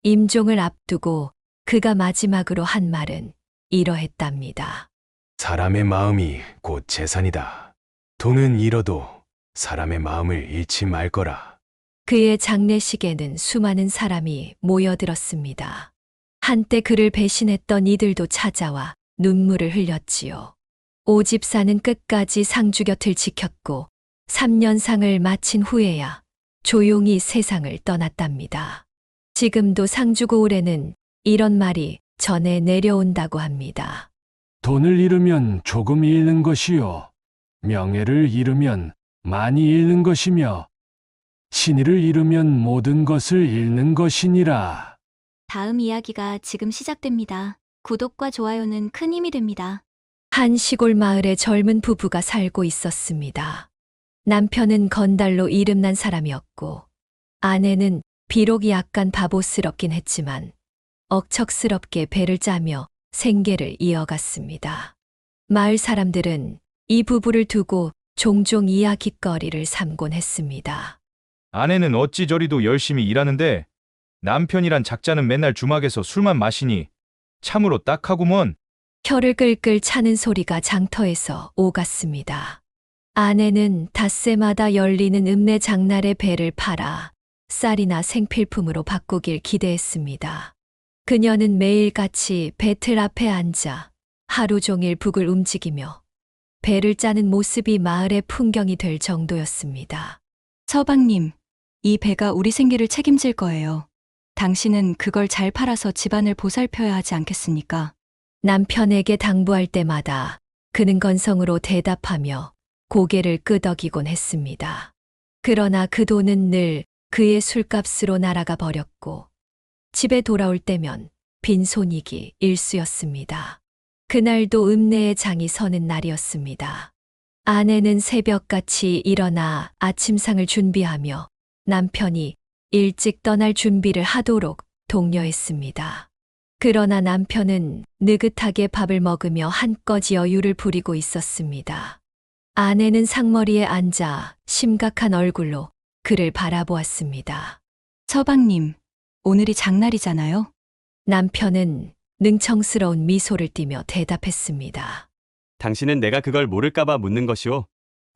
임종을 앞두고 그가 마지막으로 한 말은 이러했답니다. 사람의 마음이 곧 재산이다. 돈은 잃어도 사람의 마음을 잃지 말거라. 그의 장례식에는 수많은 사람이 모여들었습니다. 한때 그를 배신했던 이들도 찾아와 눈물을 흘렸지요. 오집사는 끝까지 상주 곁을 지켰고 3년상을 마친 후에야 조용히 세상을 떠났답니다. 지금도 상주 고을에는 이런 말이 전해 내려온다고 합니다. 돈을 잃으면 조금 잃는 것이요. 명예를 잃으면 많이 잃는 것이며 신의를 잃으면 모든 것을 잃는 것이니라. 다음 이야기가 지금 시작됩니다. 구독과 좋아요는 큰 힘이 됩니다. 한 시골 마을에 젊은 부부가 살고 있었습니다. 남편은 건달로 이름난 사람이었고 아내는 비록 약간 바보스럽긴 했지만 억척스럽게 배를 짜며 생계를 이어갔습니다. 마을 사람들은 이 부부를 두고 종종 이야깃거리를 삼곤 했습니다. 아내는 어찌 저리도 열심히 일하는데 남편이란 작자는 맨날 주막에서 술만 마시니 참으로 딱하구먼. 혀를 끌끌 차는 소리가 장터에서 오갔습니다. 아내는 닷새마다 열리는 읍내 장날의 배를 팔아 쌀이나 생필품으로 바꾸길 기대했습니다. 그녀는 매일같이 배틀 앞에 앉아 하루 종일 북을 움직이며 배를 짜는 모습이 마을의 풍경이 될 정도였습니다. 서방님, 이 배가 우리 생계를 책임질 거예요. 당신은 그걸 잘 팔아서 집안을 보살펴야 하지 않겠습니까? 남편에게 당부할 때마다 그는 건성으로 대답하며 고개를 끄덕이곤 했습니다. 그러나 그 돈은 늘 그의 술값으로 날아가 버렸고 집에 돌아올 때면 빈손이기 일쑤였습니다. 그날도 읍내에 장이 서는 날이었습니다. 아내는 새벽같이 일어나 아침상을 준비하며 남편이 일찍 떠날 준비를 하도록 독려했습니다. 그러나 남편은 느긋하게 밥을 먹으며 한껏 여유를 부리고 있었습니다. 아내는 상머리에 앉아 심각한 얼굴로 그를 바라보았습니다. 서방님, 오늘이 장날이잖아요? 남편은 능청스러운 미소를 띠며 대답했습니다. 당신은 내가 그걸 모를까봐 묻는 것이오.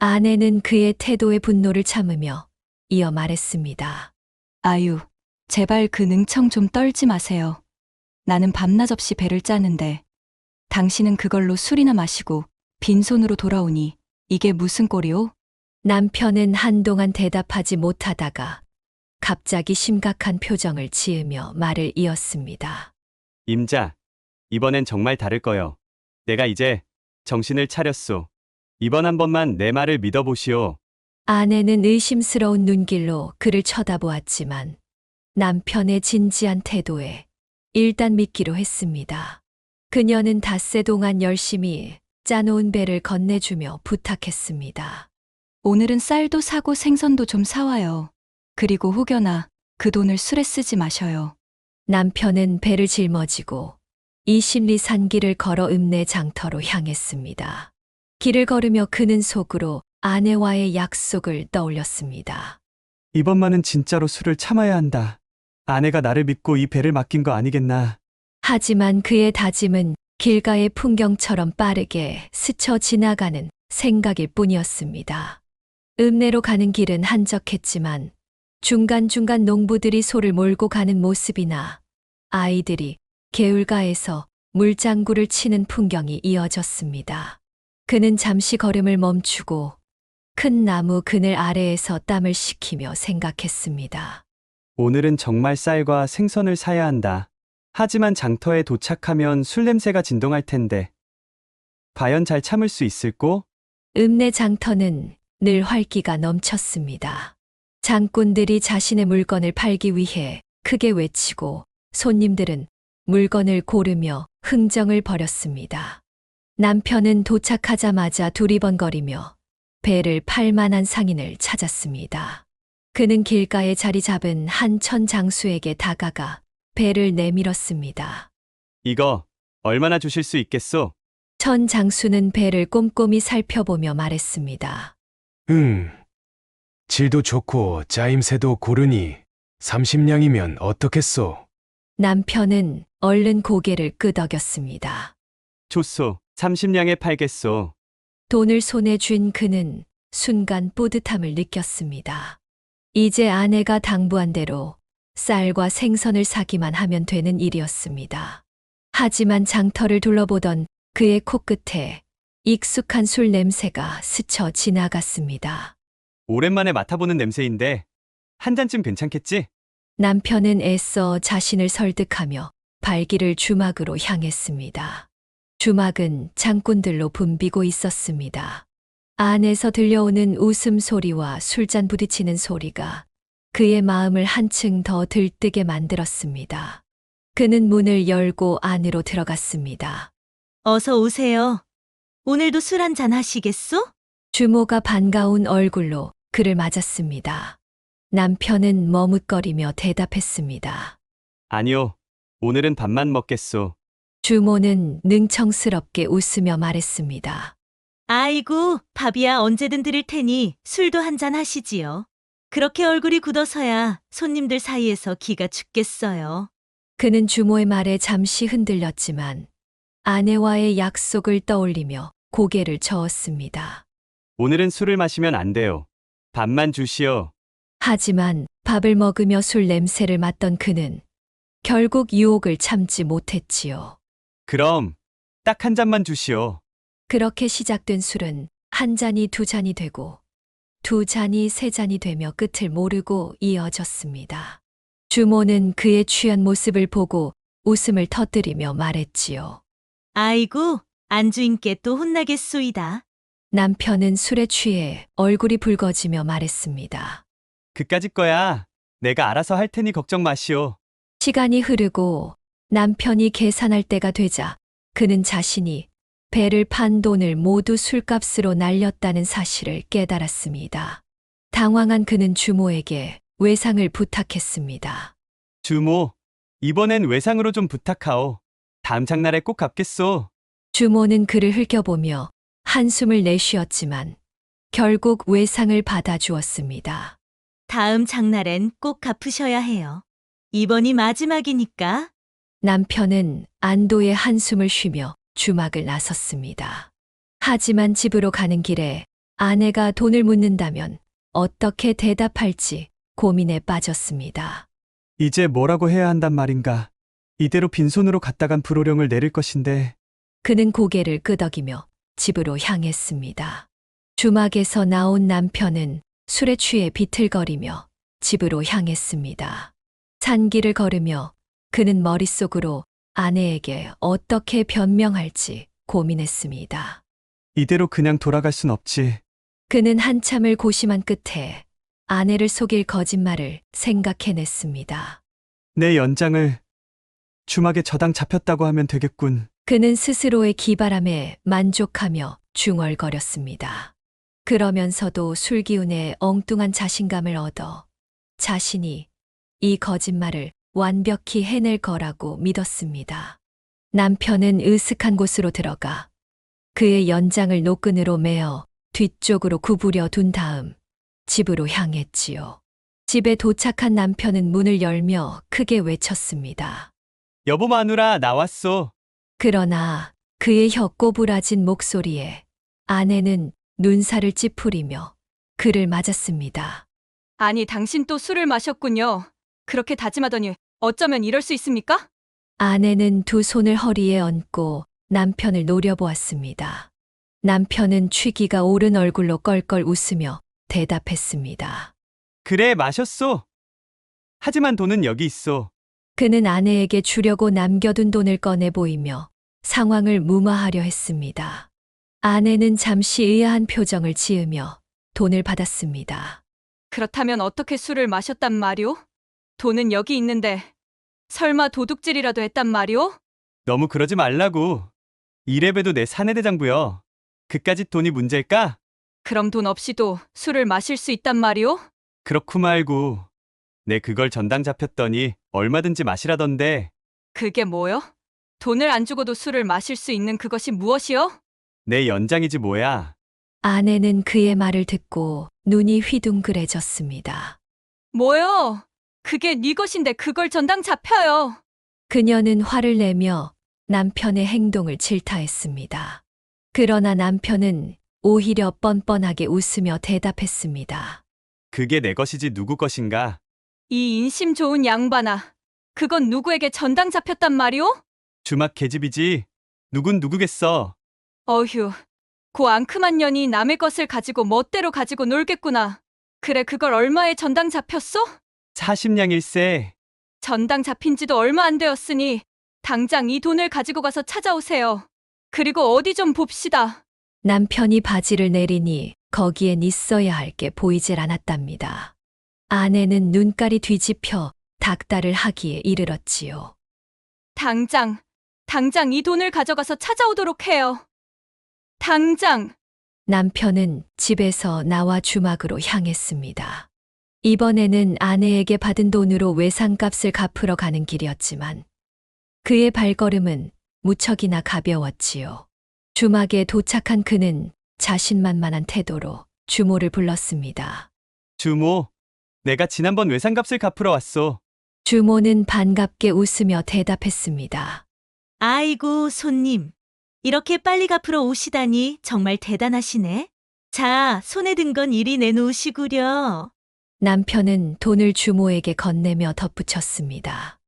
아내는 그의 태도에 분노를 참으며 이어 말했습니다. 아유, 제발 그 능청 좀 떨지 마세요. 나는 밤낮 없이 배를 짜는데 당신은 그걸로 술이나 마시고 빈손으로 돌아오니 이게 무슨 꼴이오? 남편은 한동안 대답하지 못하다가 갑자기 심각한 표정을 지으며 말을 이었습니다. 임자, 이번엔 정말 다를 거요. 내가 이제 정신을 차렸소. 이번 한 번만 내 말을 믿어보시오. 아내는 의심스러운 눈길로 그를 쳐다보았지만 남편의 진지한 태도에 일단 믿기로 했습니다. 그녀는 닷새 동안 열심히 짜놓은 배를 건네주며 부탁했습니다. 오늘은 쌀도 사고 생선도 좀 사와요. 그리고 혹여나 그 돈을 술에 쓰지 마셔요. 남편은 배를 짊어지고 이심리 산길을 걸어 읍내 장터로 향했습니다. 길을 걸으며 그는 속으로 아내와의 약속을 떠올렸습니다. 이번만은 진짜로 술을 참아야 한다. 아내가 나를 믿고 이 배를 맡긴 거 아니겠나. 하지만 그의 다짐은 길가의 풍경처럼 빠르게 스쳐 지나가는 생각일 뿐이었습니다. 읍내로 가는 길은 한적했지만 중간중간 농부들이 소를 몰고 가는 모습이나 아이들이 개울가에서 물장구를 치는 풍경이 이어졌습니다. 그는 잠시 걸음을 멈추고 큰 나무 그늘 아래에서 땀을 식히며 생각했습니다. 오늘은 정말 쌀과 생선을 사야 한다. 하지만 장터에 도착하면 술 냄새가 진동할 텐데. 과연 잘 참을 수 있을꼬? 읍내 장터는 늘 활기가 넘쳤습니다. 장꾼들이 자신의 물건을 팔기 위해 크게 외치고 손님들은 물건을 고르며 흥정을 벌였습니다. 남편은 도착하자마자 두리번거리며 배를 팔 만한 상인을 찾았습니다. 그는 길가에 자리 잡은 한 천장수에게 다가가 배를 내밀었습니다. 이거 얼마나 주실 수 있겠소? 천장수는 배를 꼼꼼히 살펴보며 말했습니다. 질도 좋고 짜임새도 고르니 30냥이면 어떻겠소? 남편은 얼른 고개를 끄덕였습니다. 좋소. 30냥에 팔겠소. 돈을 손에 쥔 그는 순간 뿌듯함을 느꼈습니다. 이제 아내가 당부한 대로 쌀과 생선을 사기만 하면 되는 일이었습니다. 하지만 장터를 둘러보던 그의 코끝에 익숙한 술 냄새가 스쳐 지나갔습니다. 오랜만에 맡아보는 냄새인데 한 잔쯤 괜찮겠지? 남편은 애써 자신을 설득하며 발길을 주막으로 향했습니다. 주막은 장꾼들로 붐비고 있었습니다. 안에서 들려오는 웃음소리와 술잔 부딪히는 소리가 그의 마음을 한층 더 들뜨게 만들었습니다. 그는 문을 열고 안으로 들어갔습니다. 어서 오세요. 오늘도 술 한잔 하시겠소? 주모가 반가운 얼굴로 그를 맞았습니다. 남편은 머뭇거리며 대답했습니다. 아니요. 오늘은 밥만 먹겠소. 주모는 능청스럽게 웃으며 말했습니다. 아이고, 밥이야 언제든 드릴 테니 술도 한잔 하시지요. 그렇게 얼굴이 굳어서야 손님들 사이에서 기가 죽겠어요. 그는 주모의 말에 잠시 흔들렸지만 아내와의 약속을 떠올리며 고개를 저었습니다. 오늘은 술을 마시면 안 돼요. 밥만 주시오. 하지만 밥을 먹으며 술 냄새를 맡던 그는 결국 유혹을 참지 못했지요. 그럼 딱 한 잔만 주시오. 그렇게 시작된 술은 한 잔이 두 잔이 되고 두 잔이 세 잔이 되며 끝을 모르고 이어졌습니다. 주모는 그의 취한 모습을 보고 웃음을 터뜨리며 말했지요. 아이고, 안주인께 또 혼나겠소이다. 남편은 술에 취해 얼굴이 붉어지며 말했습니다. 그까짓 거야. 내가 알아서 할 테니 걱정 마시오. 시간이 흐르고 남편이 계산할 때가 되자 그는 자신이 배를 판 돈을 모두 술값으로 날렸다는 사실을 깨달았습니다. 당황한 그는 주모에게 외상을 부탁했습니다. 주모, 이번엔 외상으로 좀 부탁하오. 다음 장날에 꼭 갚겠소. 주모는 그를 흘겨보며 한숨을 내쉬었지만 결국 외상을 받아주었습니다. 다음 장날엔 꼭 갚으셔야 해요. 이번이 마지막이니까. 남편은 안도의 한숨을 쉬며 주막을 나섰습니다. 하지만 집으로 가는 길에 아내가 돈을 묻는다면 어떻게 대답할지 고민에 빠졌습니다. 이제 뭐라고 해야 한단 말인가. 이대로 빈손으로 갔다간 불호령을 내릴 것인데. 그는 고개를 끄덕이며 집으로 향했습니다. 주막에서 나온 남편은 술에 취해 비틀거리며 집으로 향했습니다. 산길을 걸으며 그는 머릿속으로 아내에게 어떻게 변명할지 고민했습니다. 이대로 그냥 돌아갈 순 없지. 그는 한참을 고심한 끝에 아내를 속일 거짓말을 생각해냈습니다. 내 연장을 주막에 저당 잡혔다고 하면 되겠군. 그는 스스로의 기발함에 만족하며 중얼거렸습니다. 그러면서도 술기운에 엉뚱한 자신감을 얻어 자신이 이 거짓말을 완벽히 해낼 거라고 믿었습니다. 남편은 으슥한 곳으로 들어가 그의 연장을 노끈으로 매어 뒤쪽으로 구부려 둔 다음 집으로 향했지요. 집에 도착한 남편은 문을 열며 크게 외쳤습니다. 여보 마누라 나왔소. 그러나 그의 혀 꼬부라진 목소리에 아내는 눈살을 찌푸리며 그를 맞았습니다. 아니, 당신 또 술을 마셨군요. 그렇게 다짐하더니 어쩌면 이럴 수 있습니까? 아내는 두 손을 허리에 얹고 남편을 노려보았습니다. 남편은 취기가 오른 얼굴로 껄껄 웃으며 대답했습니다. 그래 마셨소. 하지만 돈은 여기 있소. 그는 아내에게 주려고 남겨둔 돈을 꺼내 보이며 상황을 무마하려 했습니다. 아내는 잠시 의아한 표정을 지으며 돈을 받았습니다. 그렇다면 어떻게 술을 마셨단 말이오? 돈은 여기 있는데 설마 도둑질이라도 했단 말이오? 너무 그러지 말라고. 이래봬도 내 사내대장부여. 그까짓 돈이 문제일까? 그럼 돈 없이도 술을 마실 수 있단 말이오? 그렇고 말고. 내 그걸 전당 잡혔더니 얼마든지 마시라던데. 그게 뭐요? 돈을 안 주고도 술을 마실 수 있는 그것이 무엇이요? 내 연장이지 뭐야. 아내는 그의 말을 듣고 눈이 휘둥그레졌습니다. 뭐요? 그게 네 것인데 그걸 전당 잡혀요. 그녀는 화를 내며 남편의 행동을 질타했습니다. 그러나 남편은 오히려 뻔뻔하게 웃으며 대답했습니다. 그게 내 것이지 누구 것인가? 이 인심 좋은 양반아. 그건 누구에게 전당 잡혔단 말이오? 주막 계집이지. 누군 누구겠어. 어휴, 고 앙큼한 년이 남의 것을 가지고 멋대로 가지고 놀겠구나. 그래, 그걸 얼마에 전당 잡혔소? 40냥일세. 전당 잡힌 지도 얼마 안 되었으니 당장 이 돈을 가지고 가서 찾아오세요. 그리고 어디 좀 봅시다. 남편이 바지를 내리니 거기엔 있어야 할 게 보이질 않았답니다. 아내는 눈깔이 뒤집혀 닥달을 하기에 이르렀지요. 당장 이 돈을 가져가서 찾아오도록 해요. 당장! 남편은 집에서 나와 주막으로 향했습니다. 이번에는 아내에게 받은 돈으로 외상값을 갚으러 가는 길이었지만 그의 발걸음은 무척이나 가벼웠지요. 주막에 도착한 그는 자신만만한 태도로 주모를 불렀습니다. 주모, 내가 지난번 외상값을 갚으러 왔소. 주모는 반갑게 웃으며 대답했습니다. 아이고, 손님. 이렇게 빨리 갚으러 오시다니 정말 대단하시네. 자, 손에 든 건 이리 내놓으시구려. 남편은 돈을 주모에게 건네며 덧붙였습니다.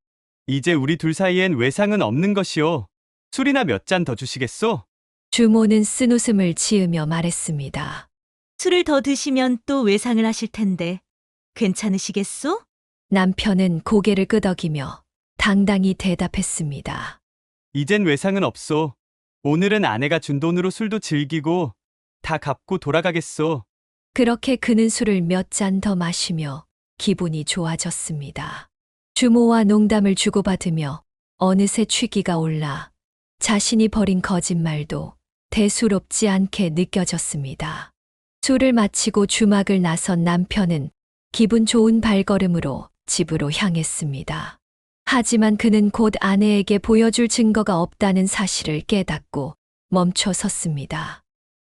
이제 우리 둘 사이엔 외상은 없는 것이오. 술이나 몇 잔 더 주시겠소? 주모는 쓴웃음을 지으며 말했습니다. 술을 더 드시면 또 외상을 하실 텐데 괜찮으시겠소? 남편은 고개를 끄덕이며 당당히 대답했습니다. 이젠 외상은 없소. 오늘은 아내가 준 돈으로 술도 즐기고 다 갚고 돌아가겠소. 그렇게 그는 술을 몇 잔 더 마시며 기분이 좋아졌습니다. 주모와 농담을 주고받으며 어느새 취기가 올라 자신이 벌인 거짓말도 대수롭지 않게 느껴졌습니다. 술을 마치고 주막을 나선 남편은 기분 좋은 발걸음으로 집으로 향했습니다. 하지만 그는 곧 아내에게 보여줄 증거가 없다는 사실을 깨닫고 멈춰 섰습니다.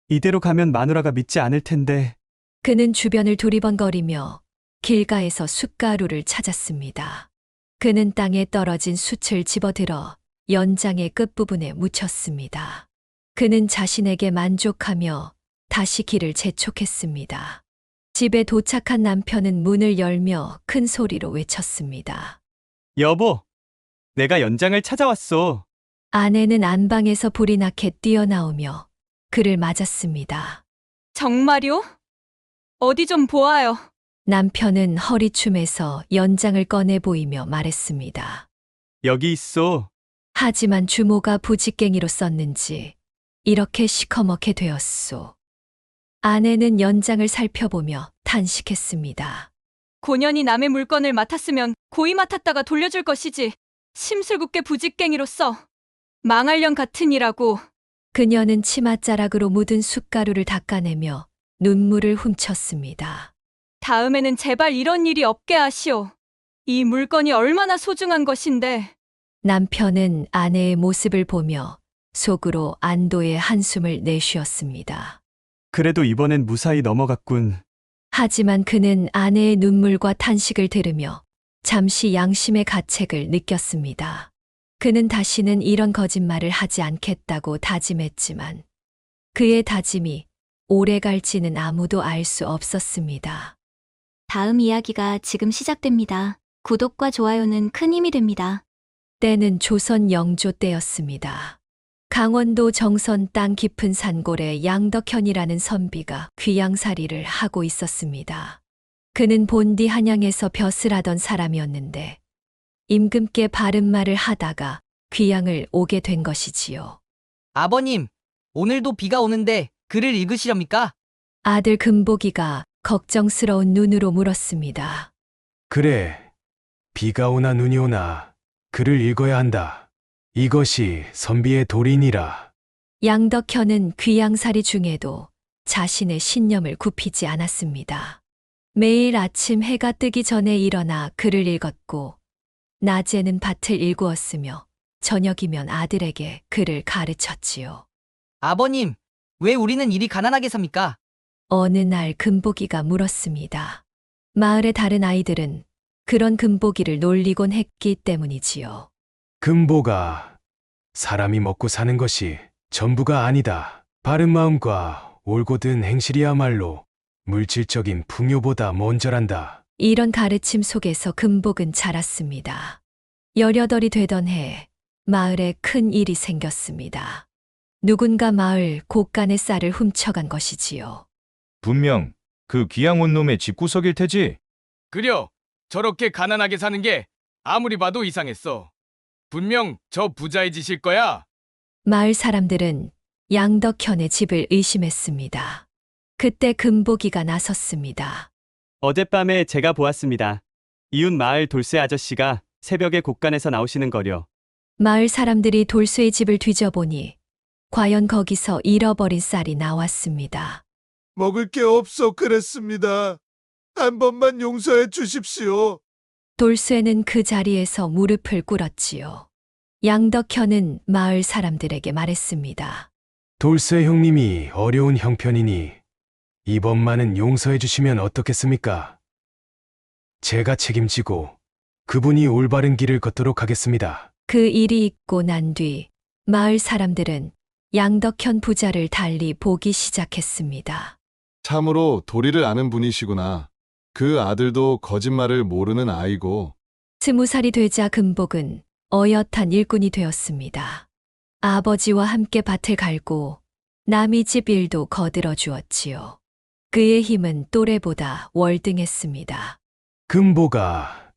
이대로 가면 마누라가 믿지 않을 텐데. 그는 주변을 두리번거리며 길가에서 숯가루를 찾았습니다. 그는 땅에 떨어진 숯을 집어들어 연장의 끝부분에 묻혔습니다. 그는 자신에게 만족하며 다시 길을 재촉했습니다. 집에 도착한 남편은 문을 열며 큰 소리로 외쳤습니다. 여보, 내가 연장을 찾아왔소. 아내는 안방에서 불이 나게 뛰어나오며 그를 맞았습니다. 정말요? 어디 좀 보아요. 남편은 허리춤에서 연장을 꺼내 보이며 말했습니다. 여기 있소. 하지만 주모가 부직갱이로 썼는지 이렇게 시커멓게 되었소. 아내는 연장을 살펴보며 탄식했습니다. 고년이 남의 물건을 맡았으면 고이 맡았다가 돌려줄 것이지. 심술궂게 부직갱이로써 망할 년 같으니라고. 그녀는 치맛자락으로 묻은 숯가루를 닦아내며 눈물을 훔쳤습니다. 다음에는 제발 이런 일이 없게 하시오. 이 물건이 얼마나 소중한 것인데. 남편은 아내의 모습을 보며 속으로 안도의 한숨을 내쉬었습니다. 그래도 이번엔 무사히 넘어갔군. 하지만 그는 아내의 눈물과 탄식을 들으며 잠시 양심의 가책을 느꼈습니다. 그는 다시는 이런 거짓말을 하지 않겠다고 다짐했지만 그의 다짐이 오래 갈지는 아무도 알 수 없었습니다. 다음 이야기가 지금 시작됩니다. 구독과 좋아요는 큰 힘이 됩니다. 때는 조선 영조 때였습니다. 강원도 정선 땅 깊은 산골에 양덕현이라는 선비가 귀양살이를 하고 있었습니다. 그는 본디 한양에서 벼슬 하던 사람이었는데 임금께 바른 말을 하다가 귀양을 오게 된 것이지요. 아버님, 오늘도 비가 오는데 글을 읽으시렵니까? 아들 금복이가 걱정스러운 눈으로 물었습니다. 그래, 비가 오나 눈이 오나 글을 읽어야 한다. 이것이 선비의 도리니라. 양덕현은 귀양살이 중에도 자신의 신념을 굽히지 않았습니다. 매일 아침 해가 뜨기 전에 일어나 글을 읽었고 낮에는 밭을 일구었으며 저녁이면 아들에게 글을 가르쳤지요. 아버님, 왜 우리는 이리 가난하게 삽니까? 어느 날 금복이가 물었습니다. 마을의 다른 아이들은 그런 금복이를 놀리곤 했기 때문이지요. 금보가, 사람이 먹고 사는 것이 전부가 아니다. 바른 마음과 올곧은 행실이야말로 물질적인 풍요보다 먼저란다. 이런 가르침 속에서 금복은 자랐습니다. 18이 되던 해 마을에 큰 일이 생겼습니다. 누군가 마을 곳간의 쌀을 훔쳐간 것이지요. 분명 그 귀양 온 놈의 집구석일 테지. 그려, 저렇게 가난하게 사는 게 아무리 봐도 이상했어. 분명 저 부자의 짓일 거야. 마을 사람들은 양덕현의 집을 의심했습니다. 그때 금복이가 나섰습니다. 어젯밤에 제가 보았습니다. 이웃 마을 돌쇠 아저씨가 새벽에 곳간에서 나오시는 거려. 마을 사람들이 돌쇠의 집을 뒤져보니 과연 거기서 잃어버린 쌀이 나왔습니다. 먹을 게 없어 그랬습니다. 한 번만 용서해 주십시오. 돌쇠는 그 자리에서 무릎을 꿇었지요. 양덕현은 마을 사람들에게 말했습니다. 돌쇠 형님이 어려운 형편이니 이번만은 용서해 주시면 어떻겠습니까? 제가 책임지고 그분이 올바른 길을 걷도록 하겠습니다. 그 일이 있고 난 뒤 마을 사람들은 양덕현 부자를 달리 보기 시작했습니다. 참으로 도리를 아는 분이시구나. 그 아들도 거짓말을 모르는 아이고. 20살이 되자 금복은 어엿한 일꾼이 되었습니다. 아버지와 함께 밭을 갈고 남의 집 일도 거들어 주었지요. 그의 힘은 또래보다 월등했습니다. 금보가,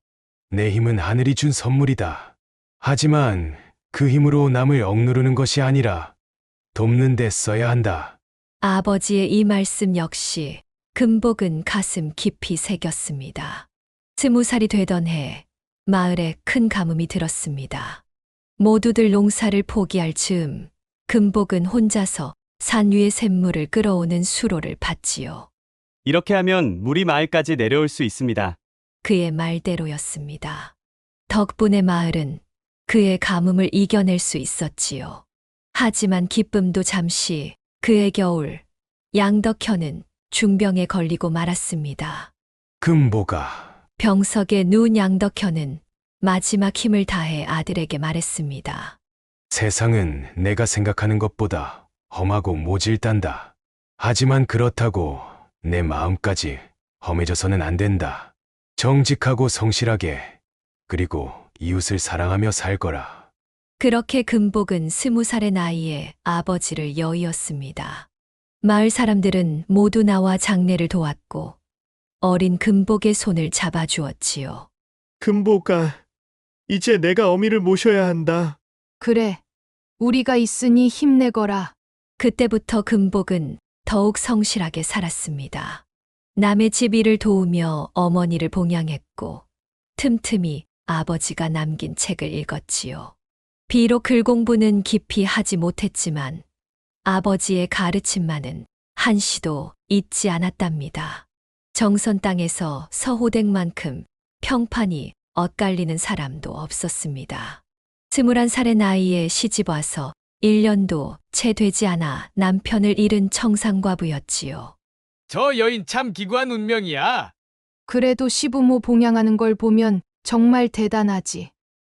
내 힘은 하늘이 준 선물이다. 하지만 그 힘으로 남을 억누르는 것이 아니라 돕는 데 써야 한다. 아버지의 이 말씀 역시 금복은 가슴 깊이 새겼습니다. 20살이 되던 해 마을에 큰 가뭄이 들었습니다. 모두들 농사를 포기할 즈음 금복은 혼자서 산 위의 샘물을 끌어오는 수로를 팠지요. 이렇게 하면 물이 마을까지 내려올 수 있습니다. 그의 말대로였습니다. 덕분에 마을은 그의 가뭄을 이겨낼 수 있었지요. 하지만 기쁨도 잠시 그의 겨울 양덕현은 중병에 걸리고 말았습니다. 금보가, 병석에 누운 양덕현은 마지막 힘을 다해 아들에게 말했습니다. 세상은 내가 생각하는 것보다 험하고 모질단다. 하지만 그렇다고 내 마음까지 험해져서는 안 된다. 정직하고 성실하게, 그리고 이웃을 사랑하며 살 거라. 그렇게 금복은 20살의 나이에 아버지를 여의었습니다. 마을 사람들은 모두 나와 장례를 도왔고 어린 금복의 손을 잡아주었지요. 금복아, 이제 내가 어미를 모셔야 한다. 그래, 우리가 있으니 힘내거라. 그때부터 금복은 더욱 성실하게 살았습니다. 남의 집 일을 도우며 어머니를 봉양했고 틈틈이 아버지가 남긴 책을 읽었지요. 비록 글 공부는 깊이 하지 못했지만 아버지의 가르침만은 한시도 잊지 않았답니다. 정선 땅에서 서호댁만큼 평판이 엇갈리는 사람도 없었습니다. 21살의 나이에 시집와서 1년도 채 되지 않아 남편을 잃은 청상과부였지요. 저 여인 참 기구한 운명이야. 그래도 시부모 봉양하는 걸 보면 정말 대단하지.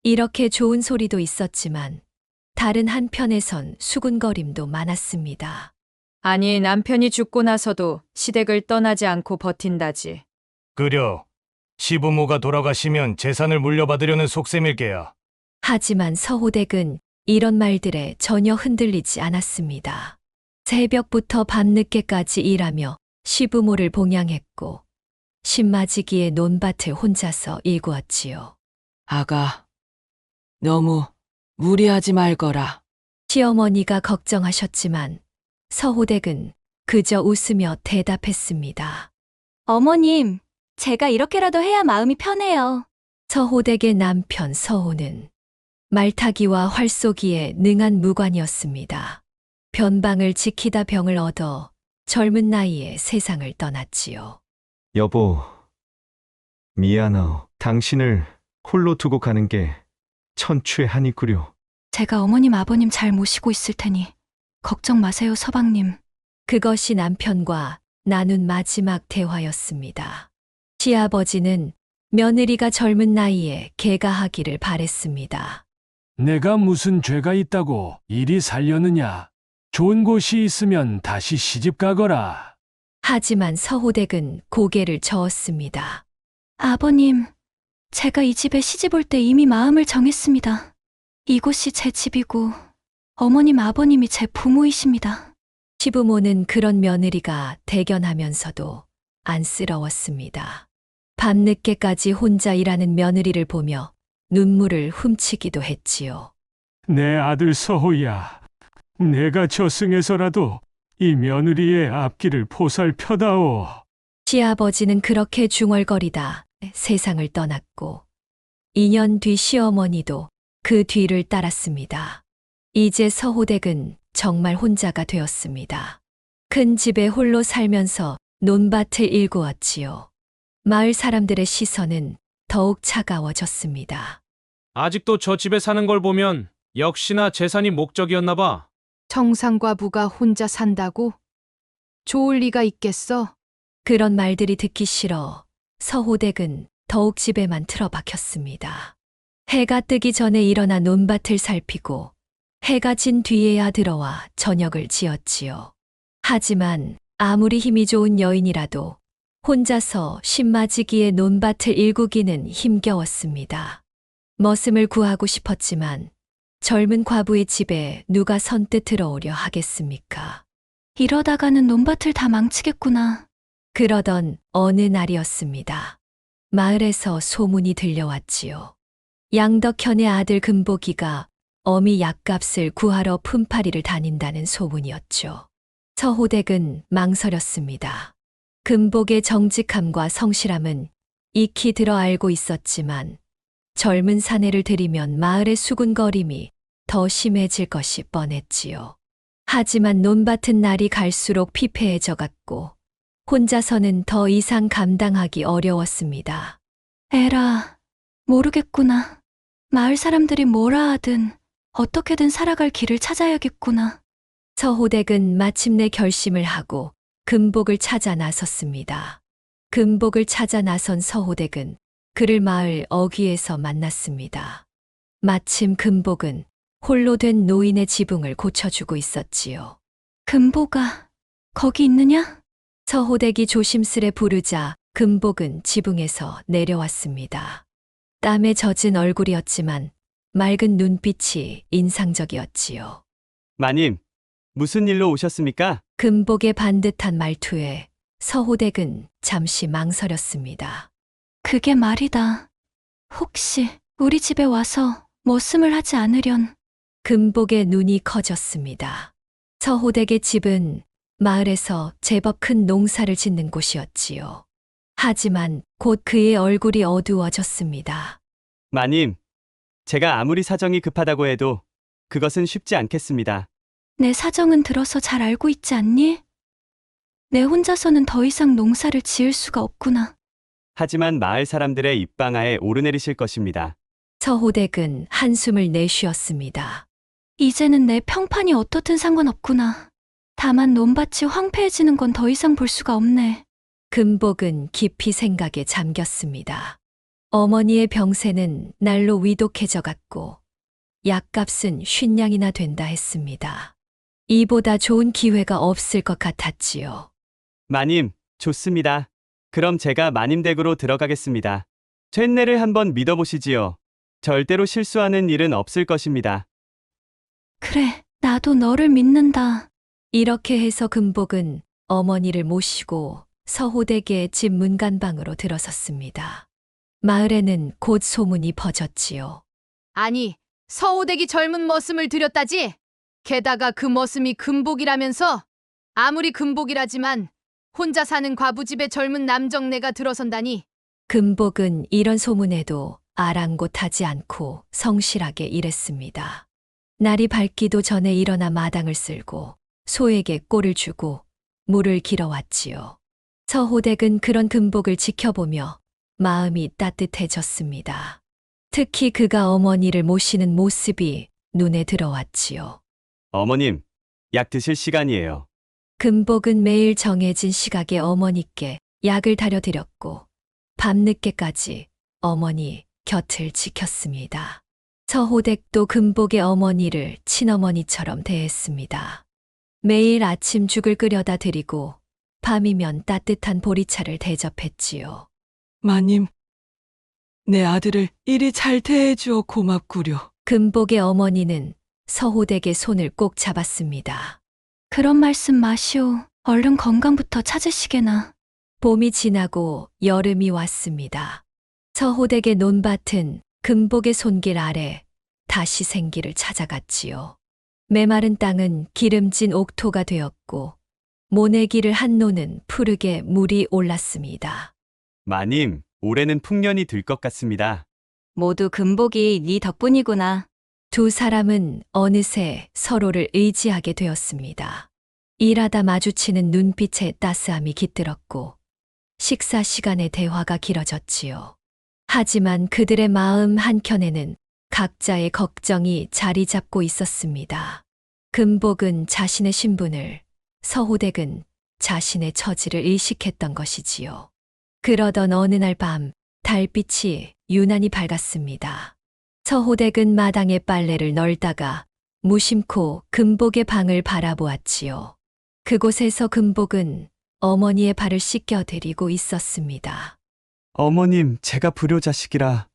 이렇게 좋은 소리도 있었지만 다른 한편에선 수군거림도 많았습니다. 아니, 남편이 죽고 나서도 시댁을 떠나지 않고 버틴다지. 그려. 시부모가 돌아가시면 재산을 물려받으려는 속셈일게야. 하지만 서호댁은 이런 말들에 전혀 흔들리지 않았습니다. 새벽부터 밤늦게까지 일하며 시부모를 봉양했고 신맞이기에 논밭을 혼자서 일구었지요. 아가, 너무 무리하지 말거라. 시어머니가 걱정하셨지만 서호댁은 그저 웃으며 대답했습니다. 어머님, 제가 이렇게라도 해야 마음이 편해요. 서호댁의 남편 서호는 말타기와 활쏘기에 능한 무관이었습니다. 변방을 지키다 병을 얻어 젊은 나이에 세상을 떠났지요. 여보, 미안하오. 당신을 홀로 두고 가는 게 천추의 한이구려. 제가 어머님 아버님 잘 모시고 있을 테니 걱정 마세요, 서방님. 그것이 남편과 나눈 마지막 대화였습니다. 시아버지는 며느리가 젊은 나이에 개가하기를 바랬습니다. 내가 무슨 죄가 있다고 이리 살려느냐. 좋은 곳이 있으면 다시 시집 가거라. 하지만 서호댁은 고개를 저었습니다. 아버님, 제가 이 집에 시집 올 때 이미 마음을 정했습니다. 이곳이 제 집이고 어머님 아버님이 제 부모이십니다. 시부모는 그런 며느리가 대견하면서도 안쓰러웠습니다. 밤늦게까지 혼자 일하는 며느리를 보며 눈물을 훔치기도 했지요. 내 아들 서호야. 내가 저승에서라도 이 며느리의 앞길을 보살펴다오. 시아버지는 그렇게 중얼거리다 세상을 떠났고 2년 뒤 시어머니도 그 뒤를 따랐습니다. 이제 서호댁은 정말 혼자가 되었습니다. 큰 집에 홀로 살면서 논밭을 일구었지요. 마을 사람들의 시선은 더욱 차가워졌습니다. 아직도 저 집에 사는 걸 보면 역시나 재산이 목적이었나 봐. 청상과 부가 혼자 산다고? 좋을 리가 있겠어? 그런 말들이 듣기 싫어 서호댁은 더욱 집에만 틀어박혔습니다. 해가 뜨기 전에 일어나 논밭을 살피고 해가 진 뒤에야 들어와 저녁을 지었지요. 하지만 아무리 힘이 좋은 여인이라도 혼자서 신맞이기에 논밭을 일구기는 힘겨웠습니다. 머슴을 구하고 싶었지만 젊은 과부의 집에 누가 선뜻 들어오려 하겠습니까? 이러다가는 논밭을 다 망치겠구나. 그러던 어느 날이었습니다. 마을에서 소문이 들려왔지요. 양덕현의 아들 금복이가 어미 약값을 구하러 품팔이를 다닌다는 소문이었죠. 서호댁은 망설였습니다. 금복의 정직함과 성실함은 익히 들어 알고 있었지만 젊은 사내를 들이면 마을의 수군거림이 더 심해질 것이 뻔했지요. 하지만 논밭은 날이 갈수록 피폐해져 갔고 혼자서는 더 이상 감당하기 어려웠습니다. 에라, 모르겠구나. 마을 사람들이 뭐라 하든 어떻게든 살아갈 길을 찾아야겠구나. 서호댁은 마침내 결심을 하고 금복을 찾아 나섰습니다. 금복을 찾아 나선 서호댁은 그를 마을 어귀에서 만났습니다. 마침 금복은 홀로 된 노인의 지붕을 고쳐주고 있었지요. 금복아, 거기 있느냐? 서호댁이 조심스레 부르자 금복은 지붕에서 내려왔습니다. 땀에 젖은 얼굴이었지만 맑은 눈빛이 인상적이었지요. 마님, 무슨 일로 오셨습니까? 금복의 반듯한 말투에 서호댁은 잠시 망설였습니다. 그게 말이다. 혹시 우리 집에 와서 머슴을 하지 않으련? 금복의 눈이 커졌습니다. 서호댁의 집은 마을에서 제법 큰 농사를 짓는 곳이었지요. 하지만 곧 그의 얼굴이 어두워졌습니다. 마님, 제가 아무리 사정이 급하다고 해도 그것은 쉽지 않겠습니다. 내 사정은 들어서 잘 알고 있지 않니? 내 혼자서는 더 이상 농사를 지을 수가 없구나. 하지만 마을 사람들의 입방아에 오르내리실 것입니다. 서호댁은 한숨을 내쉬었습니다. 이제는 내 평판이 어떻든 상관없구나. 다만 논밭이 황폐해지는 건 더 이상 볼 수가 없네. 금복은 깊이 생각에 잠겼습니다. 어머니의 병세는 날로 위독해져 갔고 약값은 50냥이나 된다 했습니다. 이보다 좋은 기회가 없을 것 같았지요. 마님, 좋습니다. 그럼 제가 마님 댁으로 들어가겠습니다. 쇳내를 한번 믿어보시지요. 절대로 실수하는 일은 없을 것입니다. 그래, 나도 너를 믿는다. 이렇게 해서 금복은 어머니를 모시고 서호댁의 집 문간방으로 들어섰습니다. 마을에는 곧 소문이 퍼졌지요. 아니, 서호댁이 젊은 머슴을 들였다지? 게다가 그 머슴이 금복이라면서? 아무리 금복이라지만 혼자 사는 과부집에 젊은 남정네가 들어선다니. 금복은 이런 소문에도 아랑곳하지 않고 성실하게 일했습니다. 날이 밝기도 전에 일어나 마당을 쓸고 소에게 꼴을 주고 물을 길어왔지요. 서호댁은 그런 금복을 지켜보며 마음이 따뜻해졌습니다. 특히 그가 어머니를 모시는 모습이 눈에 들어왔지요. 어머님, 약 드실 시간이에요. 금복은 매일 정해진 시각에 어머니께 약을 다려드렸고 밤늦게까지 어머니 곁을 지켰습니다. 서호댁도 금복의 어머니를 친어머니처럼 대했습니다. 매일 아침 죽을 끓여다 드리고 밤이면 따뜻한 보리차를 대접했지요. 마님, 내 아들을 이리 잘 대해주어 고맙구려. 금복의 어머니는 서호댁의 손을 꼭 잡았습니다. 그런 말씀 마시오. 얼른 건강부터 찾으시게나. 봄이 지나고 여름이 왔습니다. 서호댁의 논밭은 금복의 손길 아래 다시 생기를 찾아갔지요. 메마른 땅은 기름진 옥토가 되었고 모내기를 한 논은 푸르게 물이 올랐습니다. 마님, 올해는 풍년이 들 것 같습니다. 모두 금복이 네 덕분이구나. 두 사람은 어느새 서로를 의지하게 되었습니다. 일하다 마주치는 눈빛의 따스함이 깃들었고 식사 시간의 대화가 길어졌지요. 하지만 그들의 마음 한켠에는 각자의 걱정이 자리 잡고 있었습니다. 금복은 자신의 신분을, 서호댁은 자신의 처지를 의식했던 것이지요. 그러던 어느 날 밤 달빛이 유난히 밝았습니다. 서호댁은 마당에 빨래를 널다가 무심코 금복의 방을 바라보았지요. 그곳에서 금복은 어머니의 발을 씻겨드리고 있었습니다. 어머님, 제가 불효자식이라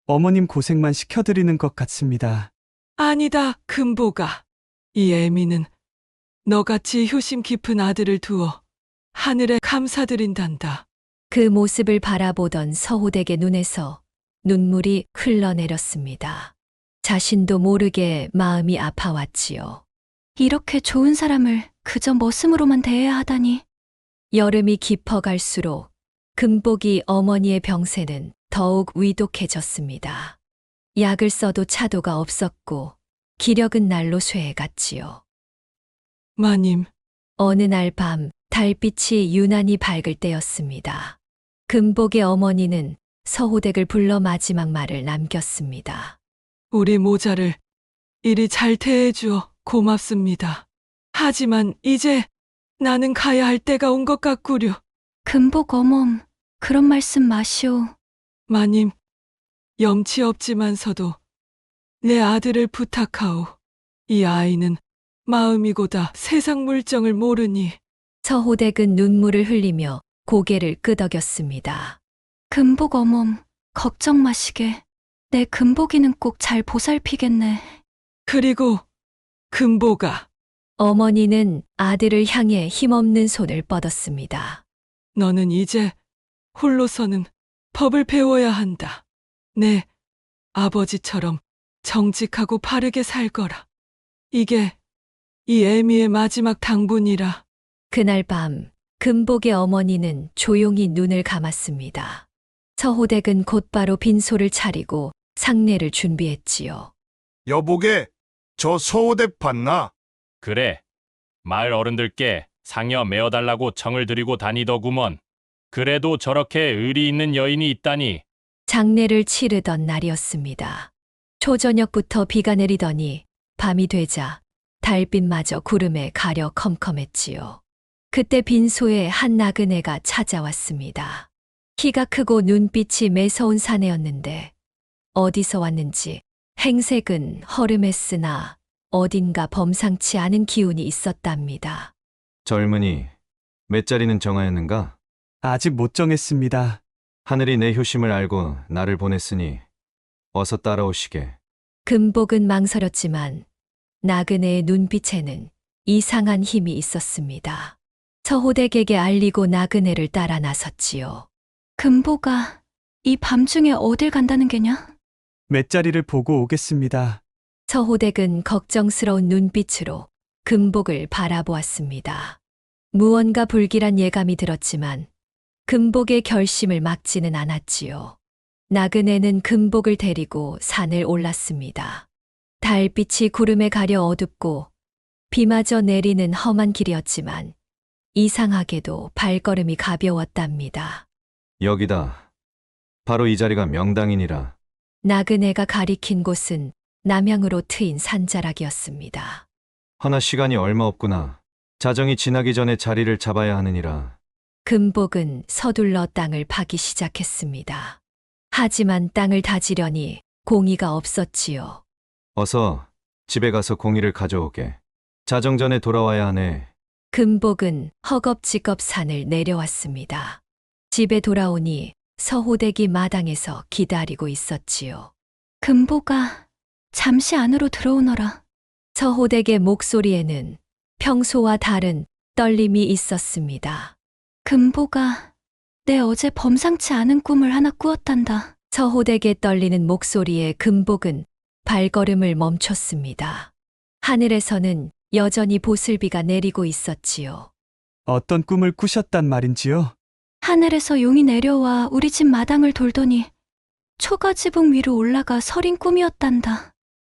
어머님 고생만 시켜드리는 것 같습니다. 아니다, 금복아. 이 애미는 너같이 효심 깊은 아들을 두어 하늘에 감사드린단다. 그 모습을 바라보던 서호댁의 눈에서 눈물이 흘러내렸습니다. 자신도 모르게 마음이 아파왔지요. 이렇게 좋은 사람을 그저 머슴으로만 대해야 하다니. 여름이 깊어갈수록 금복이 어머니의 병세는 더욱 위독해졌습니다. 약을 써도 차도가 없었고 기력은 날로 쇠해갔지요. 마님. 어느 날 밤 달빛이 유난히 밝을 때였습니다. 금복의 어머니는 서호댁을 불러 마지막 말을 남겼습니다. 우리 모자를 이리 잘 대해주어 고맙습니다. 하지만 이제 나는 가야 할 때가 온 것 같구려. 금복 어멈, 그런 말씀 마시오. 마님, 염치 없지만서도 내 아들을 부탁하오. 이 아이는 마음이고다 세상 물정을 모르니. 서호댁은 눈물을 흘리며 고개를 끄덕였습니다. 금복 어멈, 걱정 마시게. 내 금복이는 꼭 잘 보살피겠네. 그리고 금복아. 어머니는 아들을 향해 힘없는 손을 뻗었습니다. 너는 이제 홀로서는 법을 배워야 한다. 내 아버지처럼 정직하고 바르게 살거라. 이게 이 애미의 마지막 당분이라. 그날 밤 금복의 어머니는 조용히 눈을 감았습니다. 서호댁은 곧바로 빈소를 차리고 상례를 준비했지요. 여보게, 저 서호댁 봤나? 그래. 마을 어른들께 상여 메어달라고 청을 드리고 다니더구먼. 그래도 저렇게 의리 있는 여인이 있다니. 장례를 치르던 날이었습니다. 초저녁부터 비가 내리더니 밤이 되자 달빛마저 구름에 가려 컴컴했지요. 그때 빈소에 한 나그네가 찾아왔습니다. 키가 크고 눈빛이 매서운 사내였는데 어디서 왔는지 행색은 허름했으나 어딘가 범상치 않은 기운이 있었답니다. 젊은이, 몇 자리는 정하였는가? 아직 못 정했습니다. 하늘이 내 효심을 알고 나를 보냈으니 어서 따라오시게. 금복은 망설였지만 나그네의 눈빛에는 이상한 힘이 있었습니다. 서호댁에게 알리고 나그네를 따라 나섰지요. 금보가 이 밤중에 어딜 간다는 게냐? 몇 자리를 보고 오겠습니다. 서호댁은 걱정스러운 눈빛으로 금복을 바라보았습니다. 무언가 불길한 예감이 들었지만 금복의 결심을 막지는 않았지요. 나그네는 금복을 데리고 산을 올랐습니다. 달빛이 구름에 가려 어둡고 비마저 내리는 험한 길이었지만 이상하게도 발걸음이 가벼웠답니다. 여기다. 바로 이 자리가 명당이니라. 나그네가 가리킨 곳은 남향으로 트인 산자락이었습니다. 허나 시간이 얼마 없구나. 자정이 지나기 전에 자리를 잡아야 하느니라. 금복은 서둘러 땅을 파기 시작했습니다. 하지만 땅을 다지려니 공이가 없었지요. 어서 집에 가서 공의를 가져오게. 자정 전에 돌아와야 하네. 금복은 허겁지겁 산을 내려왔습니다. 집에 돌아오니 서호댁이 마당에서 기다리고 있었지요. 금보가 잠시 안으로 들어오너라. 서호댁의 목소리에는 평소와 다른 떨림이 있었습니다. 금보가 내 어제 범상치 않은 꿈을 하나 꾸었단다. 서호댁의 떨리는 목소리에 금복은 발걸음을 멈췄습니다. 하늘에서는 여전히 보슬비가 내리고 있었지요. 어떤 꿈을 꾸셨단 말인지요? 하늘에서 용이 내려와 우리 집 마당을 돌더니 초가지붕 위로 올라가 서린 꿈이었단다.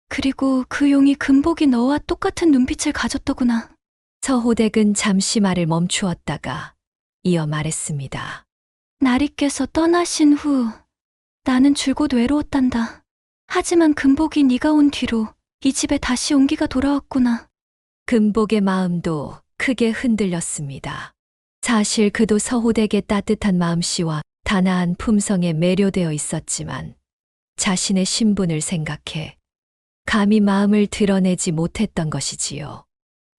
그리고 그 용이 금복이 너와 똑같은 눈빛을 가졌더구나. 서호댁은 잠시 말을 멈추었다가 이어 말했습니다. 나리께서 떠나신 후 나는 줄곧 외로웠단다. 하지만 금복이 네가 온 뒤로 이 집에 다시 온기가 돌아왔구나. 금복의 마음도 크게 흔들렸습니다. 사실 그도 서호댁의 따뜻한 마음씨와 단아한 품성에 매료되어 있었지만 자신의 신분을 생각해 감히 마음을 드러내지 못했던 것이지요.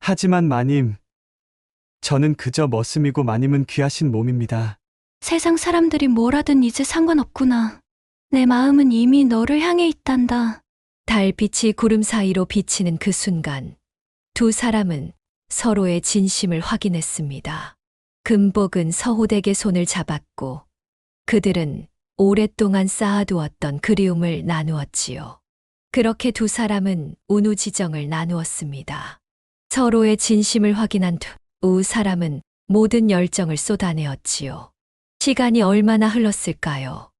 하지만 마님, 저는 그저 머슴이고 마님은 귀하신 몸입니다. 세상 사람들이 뭐라든 이제 상관없구나. 내 마음은 이미 너를 향해 있단다. 달빛이 구름 사이로 비치는 그 순간 두 사람은 서로의 진심을 확인했습니다. 금복은 서호댁의 손을 잡았고 그들은 오랫동안 쌓아두었던 그리움을 나누었지요. 그렇게 두 사람은 운우지정을 나누었습니다. 서로의 진심을 확인한 두 사람은 모든 열정을 쏟아내었지요. 시간이 얼마나 흘렀을까요?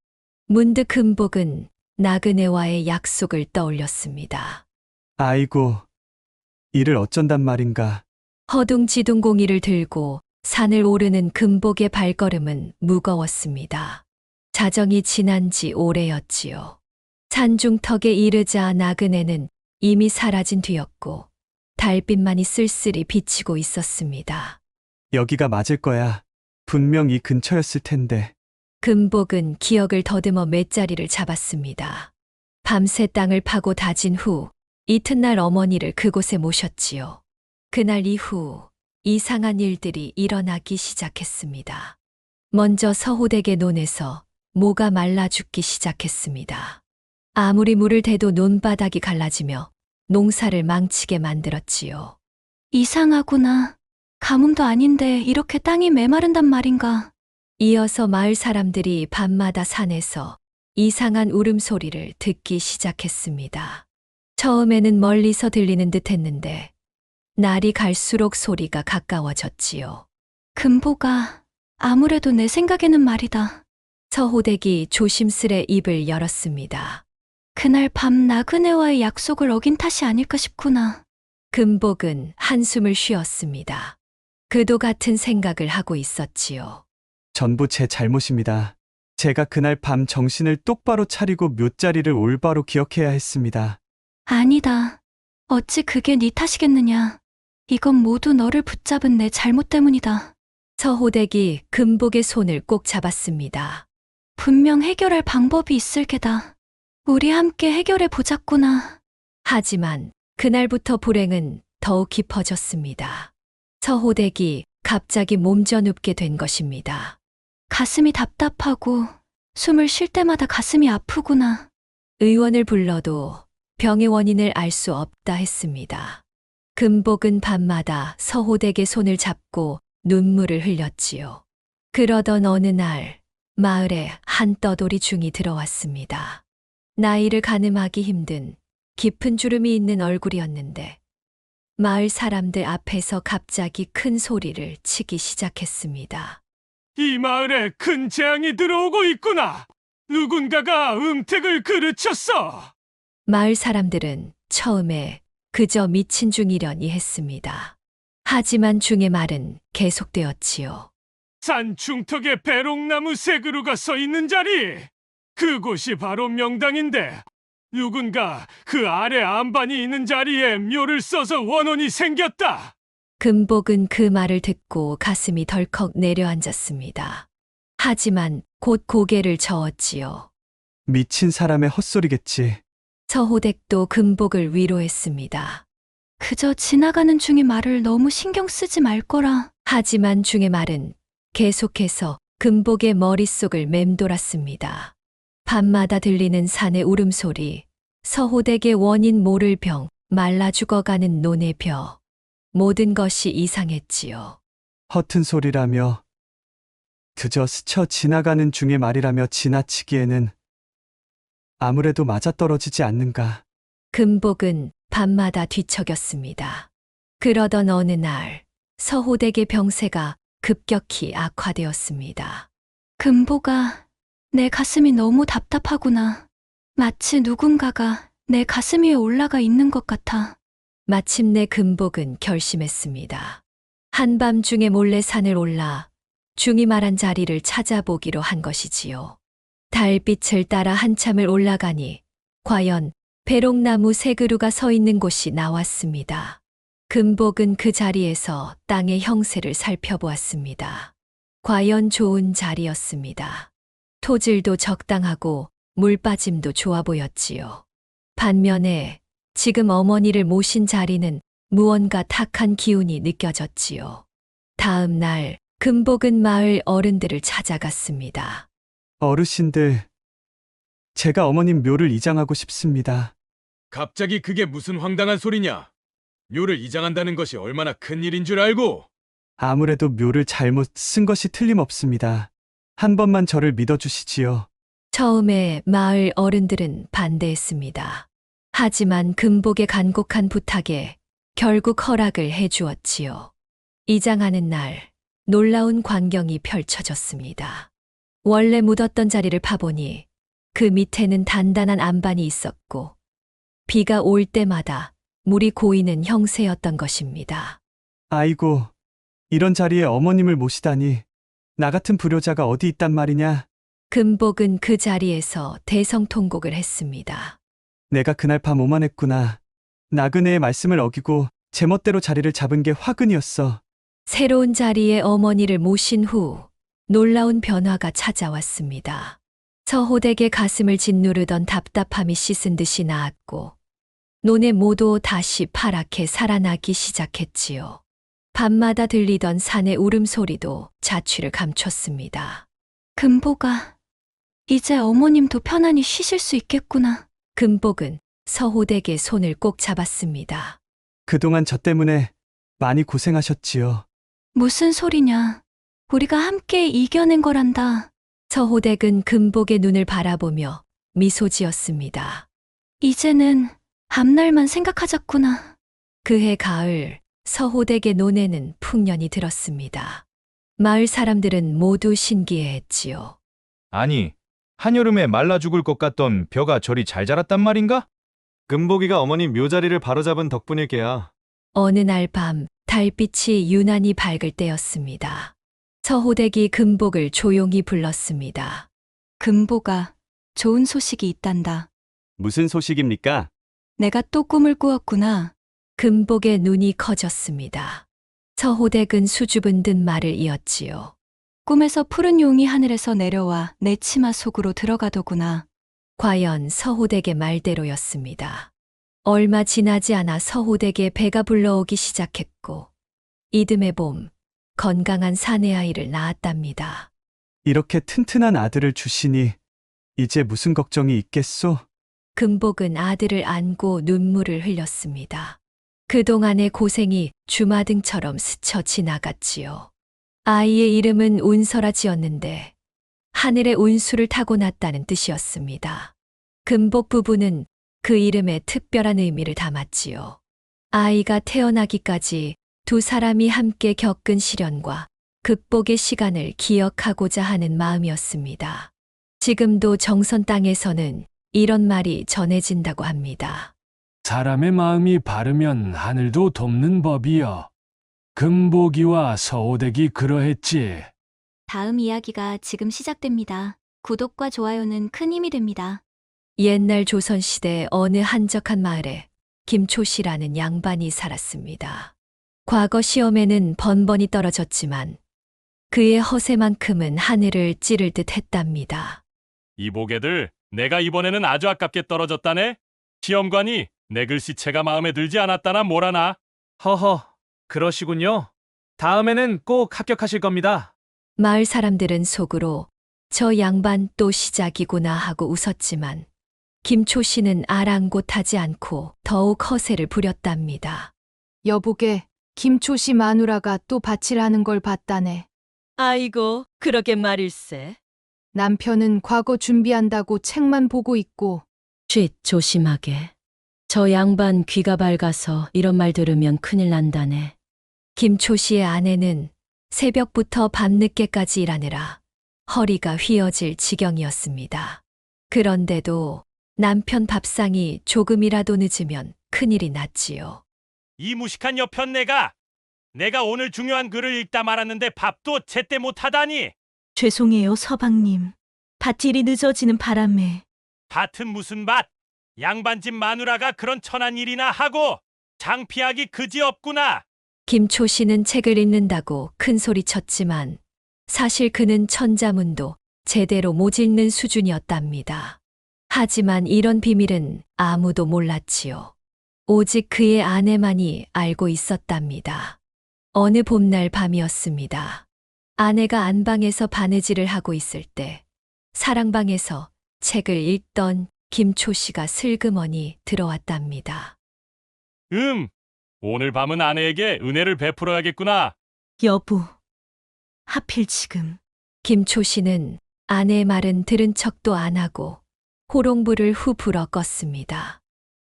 문득 금복은 나그네와의 약속을 떠올렸습니다. 아이고, 이를 어쩐단 말인가. 허둥지둥 공이를 들고 산을 오르는 금복의 발걸음은 무거웠습니다. 자정이 지난 지 오래였지요. 산중턱에 이르자 나그네는 이미 사라진 뒤였고 달빛만이 쓸쓸히 비치고 있었습니다. 여기가 맞을 거야. 분명 이 근처였을 텐데. 금복은 기억을 더듬어 맷자리를 잡았습니다. 밤새 땅을 파고 다진 후 이튿날 어머니를 그곳에 모셨지요. 그날 이후 이상한 일들이 일어나기 시작했습니다. 먼저 서호댁의 논에서 모가 말라 죽기 시작했습니다. 아무리 물을 대도 논바닥이 갈라지며 농사를 망치게 만들었지요. 이상하구나. 가뭄도 아닌데 이렇게 땅이 메마른단 말인가. 이어서 마을 사람들이 밤마다 산에서 이상한 울음소리를 듣기 시작했습니다. 처음에는 멀리서 들리는 듯 했는데 날이 갈수록 소리가 가까워졌지요. 금보가 아무래도 내 생각에는 말이다. 서호댁이 조심스레 입을 열었습니다. 그날 밤 나그네와의 약속을 어긴 탓이 아닐까 싶구나. 금복은 한숨을 쉬었습니다. 그도 같은 생각을 하고 있었지요. 전부 제 잘못입니다. 제가 그날 밤 정신을 똑바로 차리고 묘자리를 올바로 기억해야 했습니다. 아니다. 어찌 그게 네 탓이겠느냐. 이건 모두 너를 붙잡은 내 잘못 때문이다. 서호댁이 금복의 손을 꼭 잡았습니다. 분명 해결할 방법이 있을 게다. 우리 함께 해결해 보자꾸나. 하지만 그날부터 불행은 더욱 깊어졌습니다. 서호댁이 갑자기 몸져눕게 된 것입니다. 가슴이 답답하고 숨을 쉴 때마다 가슴이 아프구나. 의원을 불러도 병의 원인을 알 수 없다 했습니다. 금복은 밤마다 서호댁의 손을 잡고 눈물을 흘렸지요. 그러던 어느 날 마을에 한 떠돌이 중이 들어왔습니다. 나이를 가늠하기 힘든 깊은 주름이 있는 얼굴이었는데 마을 사람들 앞에서 갑자기 큰 소리를 치기 시작했습니다. 이 마을에 큰 재앙이 들어오고 있구나. 누군가가 음택을 그르쳤어. 마을 사람들은 처음에 그저 미친 중이려니 했습니다. 하지만 중의 말은 계속되었지요. 산 중턱에 배롱나무 세 그루가 서 있는 자리. 그곳이 바로 명당인데 누군가 그 아래 안반이 있는 자리에 묘를 써서 원혼이 생겼다. 금복은 그 말을 듣고 가슴이 덜컥 내려앉았습니다. 하지만 곧 고개를 저었지요. 미친 사람의 헛소리겠지. 서호댁도 금복을 위로했습니다. 그저 지나가는 중의 말을 너무 신경 쓰지 말 거라. 하지만 중의 말은 계속해서 금복의 머릿속을 맴돌았습니다. 밤마다 들리는 산의 울음소리, 서호댁의 원인 모를 병, 말라 죽어가는 논의 벼. 모든 것이 이상했지요. 허튼 소리라며 그저 스쳐 지나가는 중의 말이라며 지나치기에는 아무래도 맞아떨어지지 않는가. 금복은 밤마다 뒤척였습니다. 그러던 어느 날 서호댁의 병세가 급격히 악화되었습니다. 금복아, 내 가슴이 너무 답답하구나. 마치 누군가가 내 가슴 위에 올라가 있는 것 같아. 마침내 금복은 결심했습니다. 한밤중에 몰래 산을 올라 중이 말한 자리를 찾아보기로 한 것이지요. 달빛을 따라 한참을 올라가니 과연 배롱나무 세 그루가 서 있는 곳이 나왔습니다. 금복은 그 자리에서 땅의 형세를 살펴보았습니다. 과연 좋은 자리였습니다. 토질도 적당하고 물빠짐도 좋아 보였지요. 반면에 지금 어머니를 모신 자리는 무언가 탁한 기운이 느껴졌지요. 다음 날 금복은 마을 어른들을 찾아갔습니다. 어르신들, 제가 어머님 묘를 이장하고 싶습니다. 갑자기 그게 무슨 황당한 소리냐? 묘를 이장한다는 것이 얼마나 큰 일인 줄 알고? 아무래도 묘를 잘못 쓴 것이 틀림없습니다. 한 번만 저를 믿어주시지요. 처음에 마을 어른들은 반대했습니다. 하지만 금복의 간곡한 부탁에 결국 허락을 해주었지요. 이장하는 날 놀라운 광경이 펼쳐졌습니다. 원래 묻었던 자리를 파보니 그 밑에는 단단한 안반이 있었고 비가 올 때마다 물이 고이는 형세였던 것입니다. 아이고, 이런 자리에 어머님을 모시다니. 나 같은 불효자가 어디 있단 말이냐. 금복은 그 자리에서 대성통곡을 했습니다. 내가 그날 밤 오만했구나. 나그네의 말씀을 어기고 제멋대로 자리를 잡은 게 화근이었어. 새로운 자리에 어머니를 모신 후 놀라운 변화가 찾아왔습니다. 서호댁의 가슴을 짓누르던 답답함이 씻은 듯이 나았고 논의 모두 다시 파랗게 살아나기 시작했지요. 밤마다 들리던 산의 울음소리도 자취를 감췄습니다. 금복아, 이제 어머님도 편안히 쉬실 수 있겠구나. 금복은 서호댁의 손을 꼭 잡았습니다. 그동안 저 때문에 많이 고생하셨지요. 무슨 소리냐. 우리가 함께 이겨낸 거란다. 서호댁은 금복의 눈을 바라보며 미소 지었습니다. 이제는 앞날만 생각하자꾸나. 그해 가을 서호댁의 논에는 풍년이 들었습니다. 마을 사람들은 모두 신기해했지요. 아니, 한여름에 말라 죽을 것 같던 벼가 저리 잘 자랐단 말인가? 금복이가 어머니 묘자리를 바로잡은 덕분일 게야. 어느 날 밤 달빛이 유난히 밝을 때였습니다. 서호댁이 금복을 조용히 불렀습니다. 금복아, 좋은 소식이 있단다. 무슨 소식입니까? 내가 또 꿈을 꾸었구나. 금복의 눈이 커졌습니다. 서호댁은 수줍은 듯 말을 이었지요. 꿈에서 푸른 용이 하늘에서 내려와 내 치마 속으로 들어가더구나. 과연 서호댁의 말대로였습니다. 얼마 지나지 않아 서호댁에 배가 불러오기 시작했고 이듬해 봄 건강한 사내아이를 낳았답니다. 이렇게 튼튼한 아들을 주시니 이제 무슨 걱정이 있겠소? 금복은 아들을 안고 눈물을 흘렸습니다. 그동안의 고생이 주마등처럼 스쳐 지나갔지요. 아이의 이름은 운설아 지었는데 하늘의 운수를 타고났다는 뜻이었습니다. 금복 부부는 그 이름에 특별한 의미를 담았지요. 아이가 태어나기까지 두 사람이 함께 겪은 시련과 극복의 시간을 기억하고자 하는 마음이었습니다. 지금도 정선 땅에서는 이런 말이 전해진다고 합니다. 사람의 마음이 바르면 하늘도 돕는 법이여. 금복이와 서호댁이 그러했지. 다음 이야기가 지금 시작됩니다. 구독과 좋아요는 큰 힘이 됩니다. 옛날 조선시대 어느 한적한 마을에 김초씨라는 양반이 살았습니다. 과거 시험에는 번번이 떨어졌지만 그의 허세만큼은 하늘을 찌를 듯 했답니다. 이보게들, 내가 이번에는 아주 아깝게 떨어졌다네? 시험관이 내 글씨체가 마음에 들지 않았다나 뭐라나? 허허, 그러시군요. 다음에는 꼭 합격하실 겁니다. 마을 사람들은 속으로 저 양반 또 시작이구나 하고 웃었지만 김초씨는 아랑곳하지 않고 더욱 허세를 부렸답니다. 여보게, 김초씨 마누라가 또 밭일하는 걸 봤다네. 아이고, 그러게 말일세. 남편은 과거 준비한다고 책만 보고 있고. 쉿, 조심하게. 저 양반 귀가 밝아서 이런 말 들으면 큰일 난다네. 김초씨의 아내는 새벽부터 밤늦게까지 일하느라 허리가 휘어질 지경이었습니다. 그런데도 남편 밥상이 조금이라도 늦으면 큰일이 났지요. 이 무식한 여편 내가 오늘 중요한 글을 읽다 말았는데 밥도 제때 못하다니. 죄송해요, 서방님. 밭일이 늦어지는 바람에. 밭은 무슨 밭? 양반집 마누라가 그런 천한 일이나 하고 장피하기 그지없구나. 김초씨는 책을 읽는다고 큰 소리 쳤지만 사실 그는 천자문도 제대로 못 읽는 수준이었답니다. 하지만 이런 비밀은 아무도 몰랐지요. 오직 그의 아내만이 알고 있었답니다. 어느 봄날 밤이었습니다. 아내가 안방에서 바느질을 하고 있을 때 사랑방에서 책을 읽던 김초씨가 슬그머니 들어왔답니다. 오늘 밤은 아내에게 은혜를 베풀어야겠구나. 여보, 하필 지금. 김초씨는 아내의 말은 들은 척도 안 하고 호롱불을 후 불어 껐습니다.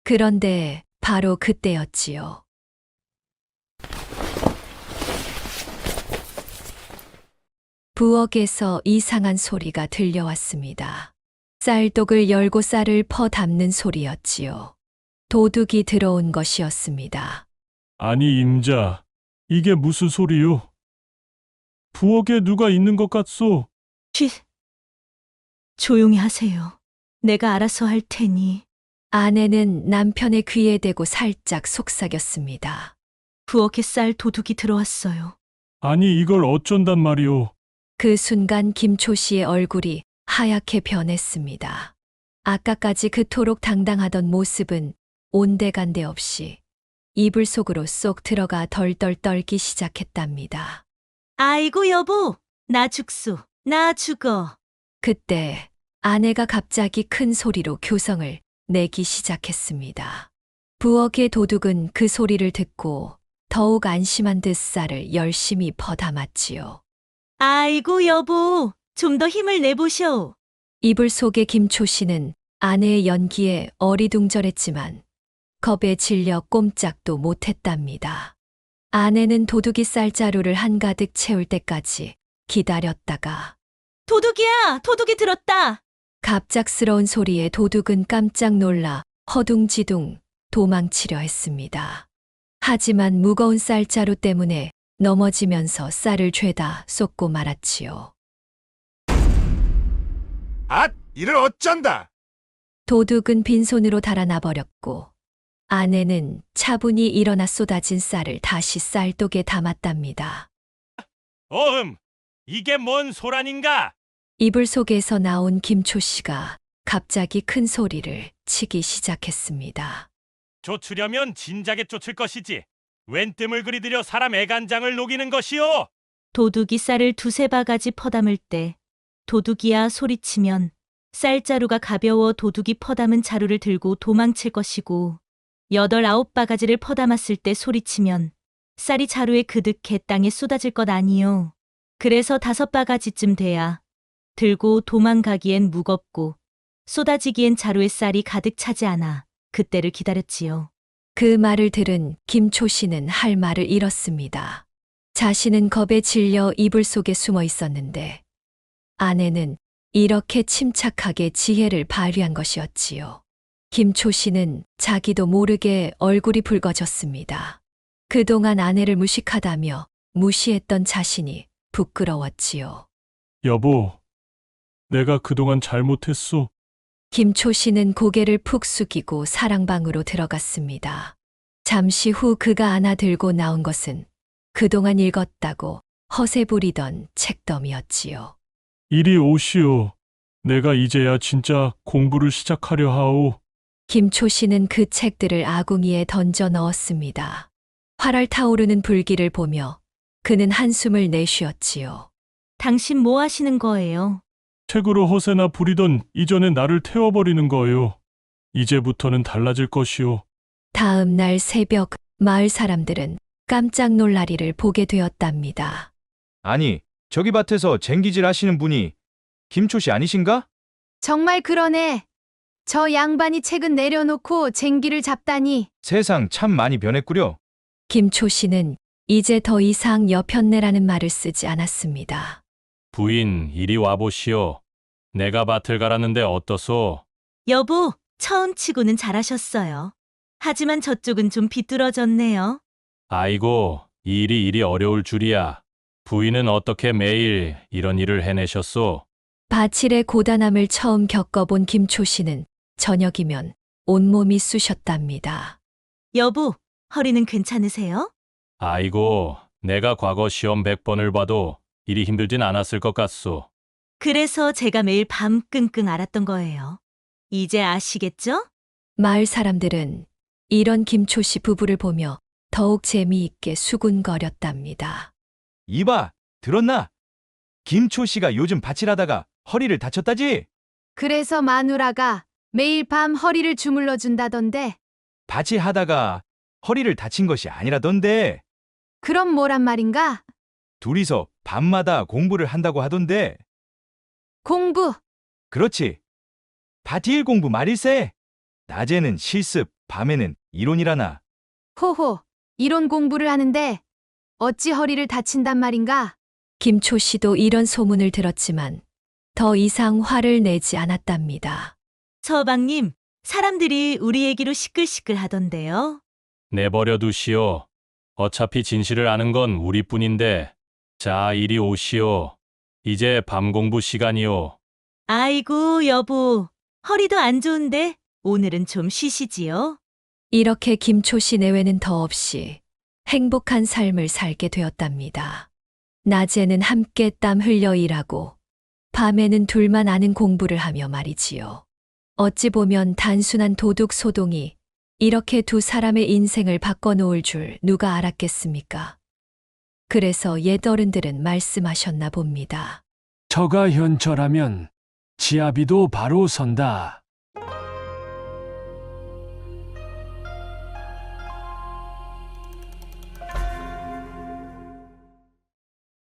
그런데 바로 그때였지요. 부엌에서 이상한 소리가 들려왔습니다. 쌀독을 열고 쌀을 퍼 담는 소리였지요. 도둑이 들어온 것이었습니다. 아니 임자, 이게 무슨 소리요? 부엌에 누가 있는 것 같소? 쉿. 조용히 하세요. 내가 알아서 할 테니. 아내는 남편의 귀에 대고 살짝 속삭였습니다. 부엌에 쌀 도둑이 들어왔어요. 아니 이걸 어쩐단 말이오? 그 순간 김초씨의 얼굴이 하얗게 변했습니다. 아까까지 그토록 당당하던 모습은 온데간데 없이 이불 속으로 쏙 들어가 덜덜 떨기 시작했답니다. 아이고 여보, 나 죽소. 나 죽어. 그때 아내가 갑자기 큰 소리로 교성을 내기 시작했습니다. 부엌의 도둑은 그 소리를 듣고 더욱 안심한 듯 쌀을 열심히 퍼담았지요. 아이고 여보, 좀 더 힘을 내보셔. 이불 속의 김초씨는 아내의 연기에 어리둥절했지만 겁에 질려 꼼짝도 못했답니다. 아내는 도둑이 쌀자루를 한가득 채울 때까지 기다렸다가 도둑이야! 도둑이 들었다! 갑작스러운 소리에 도둑은 깜짝 놀라 허둥지둥 도망치려 했습니다. 하지만 무거운 쌀자루 때문에 넘어지면서 쌀을 죄다 쏟고 말았지요. 이를 어쩐다! 도둑은 빈손으로 달아나 버렸고 아내는 차분히 일어나 쏟아진 쌀을 다시 쌀독에 담았답니다. 어흠, 이게 뭔 소란인가? 이불 속에서 나온 김초 씨가 갑자기 큰 소리를 치기 시작했습니다. 쫓으려면 진작에 쫓을 것이지. 웬 뜸을 그리들여 사람 애간장을 녹이는 것이오? 도둑이 쌀을 두세 바가지 퍼담을 때 도둑이야 소리치면 쌀자루가 가벼워 도둑이 퍼담은 자루를 들고 도망칠 것이고 8, 9바가지를 퍼담았을 때 소리치면 쌀이 자루에 그득해 땅에 쏟아질 것 아니요. 그래서 5바가지쯤 돼야 들고 도망가기엔 무겁고 쏟아지기엔 자루에 쌀이 가득 차지 않아 그때를 기다렸지요. 그 말을 들은 김초 씨는 할 말을 잃었습니다. 자신은 겁에 질려 이불 속에 숨어 있었는데 아내는 이렇게 침착하게 지혜를 발휘한 것이었지요. 김초 씨는 자기도 모르게 얼굴이 붉어졌습니다. 그동안 아내를 무식하다며 무시했던 자신이 부끄러웠지요. 여보, 내가 그동안 잘못했어. 김초 씨는 고개를 푹 숙이고 사랑방으로 들어갔습니다. 잠시 후 그가 안아 들고 나온 것은 그동안 읽었다고 허세 부리던 책더미였지요. 이리 오시오. 내가 이제야 진짜 공부를 시작하려 하오. 김초 씨는 그 책들을 아궁이에 던져 넣었습니다. 활활 타오르는 불길을 보며 그는 한숨을 내쉬었지요. 당신 뭐 하시는 거예요? 책으로 허세나 부리던 이전에 나를 태워버리는 거예요. 이제부터는 달라질 것이오. 다음 날 새벽 마을 사람들은 깜짝 놀라리를 보게 되었답니다. 아니, 저기 밭에서 쟁기질 하시는 분이 김초 씨 아니신가? 정말 그러네. 저 양반이 책은 내려놓고 쟁기를 잡다니. 세상 참 많이 변했구려. 김초 씨는 이제 더 이상 여편네라는 말을 쓰지 않았습니다. 부인, 이리 와보시오. 내가 밭을 갈았는데 어떠소? 여보, 처음치고는 잘하셨어요. 하지만 저쪽은 좀 비뚤어졌네요. 아이고, 이 일이 이리 어려울 줄이야. 부인은 어떻게 매일 이런 일을 해내셨소? 밭일의 고단함을 처음 겪어본 김초 씨는 저녁이면 온몸이 쑤셨답니다. 여보, 허리는 괜찮으세요? 아이고, 내가 과거 시험 100번을 봐도 이리 힘들진 않았을 것 같소. 그래서 제가 매일 밤 끙끙 앓았던 거예요. 이제 아시겠죠? 마을 사람들은 이런 김초 씨 부부를 보며 더욱 재미있게 수군거렸답니다. 이봐, 들었나? 김초 씨가 요즘 밭일하다가 허리를 다쳤다지? 그래서 마누라가 매일 밤 허리를 주물러 준다던데. 밭일하다가 허리를 다친 것이 아니라던데. 그럼 뭐란 말인가? 둘이서 밤마다 공부를 한다고 하던데. 공부. 그렇지. 밭일 공부 말일세. 낮에는 실습, 밤에는 이론이라나. 호호, 이론 공부를 하는데 어찌 허리를 다친단 말인가? 김초 씨도 이런 소문을 들었지만 더 이상 화를 내지 않았답니다. 서방님, 사람들이 우리 얘기로 시끌시끌 하던데요. 내버려 두시오. 어차피 진실을 아는 건 우리뿐인데. 자, 이리 오시오. 이제 밤 공부 시간이오. 아이고, 여보. 허리도 안 좋은데 오늘은 좀 쉬시지요. 이렇게 김초 씨 내외는 더없이 행복한 삶을 살게 되었답니다. 낮에는 함께 땀 흘려 일하고 밤에는 둘만 아는 공부를 하며 말이지요. 어찌 보면 단순한 도둑 소동이 이렇게 두 사람의 인생을 바꿔놓을 줄 누가 알았겠습니까? 그래서 옛 어른들은 말씀하셨나 봅니다. 저가 현철하면 지아비도 바로 선다.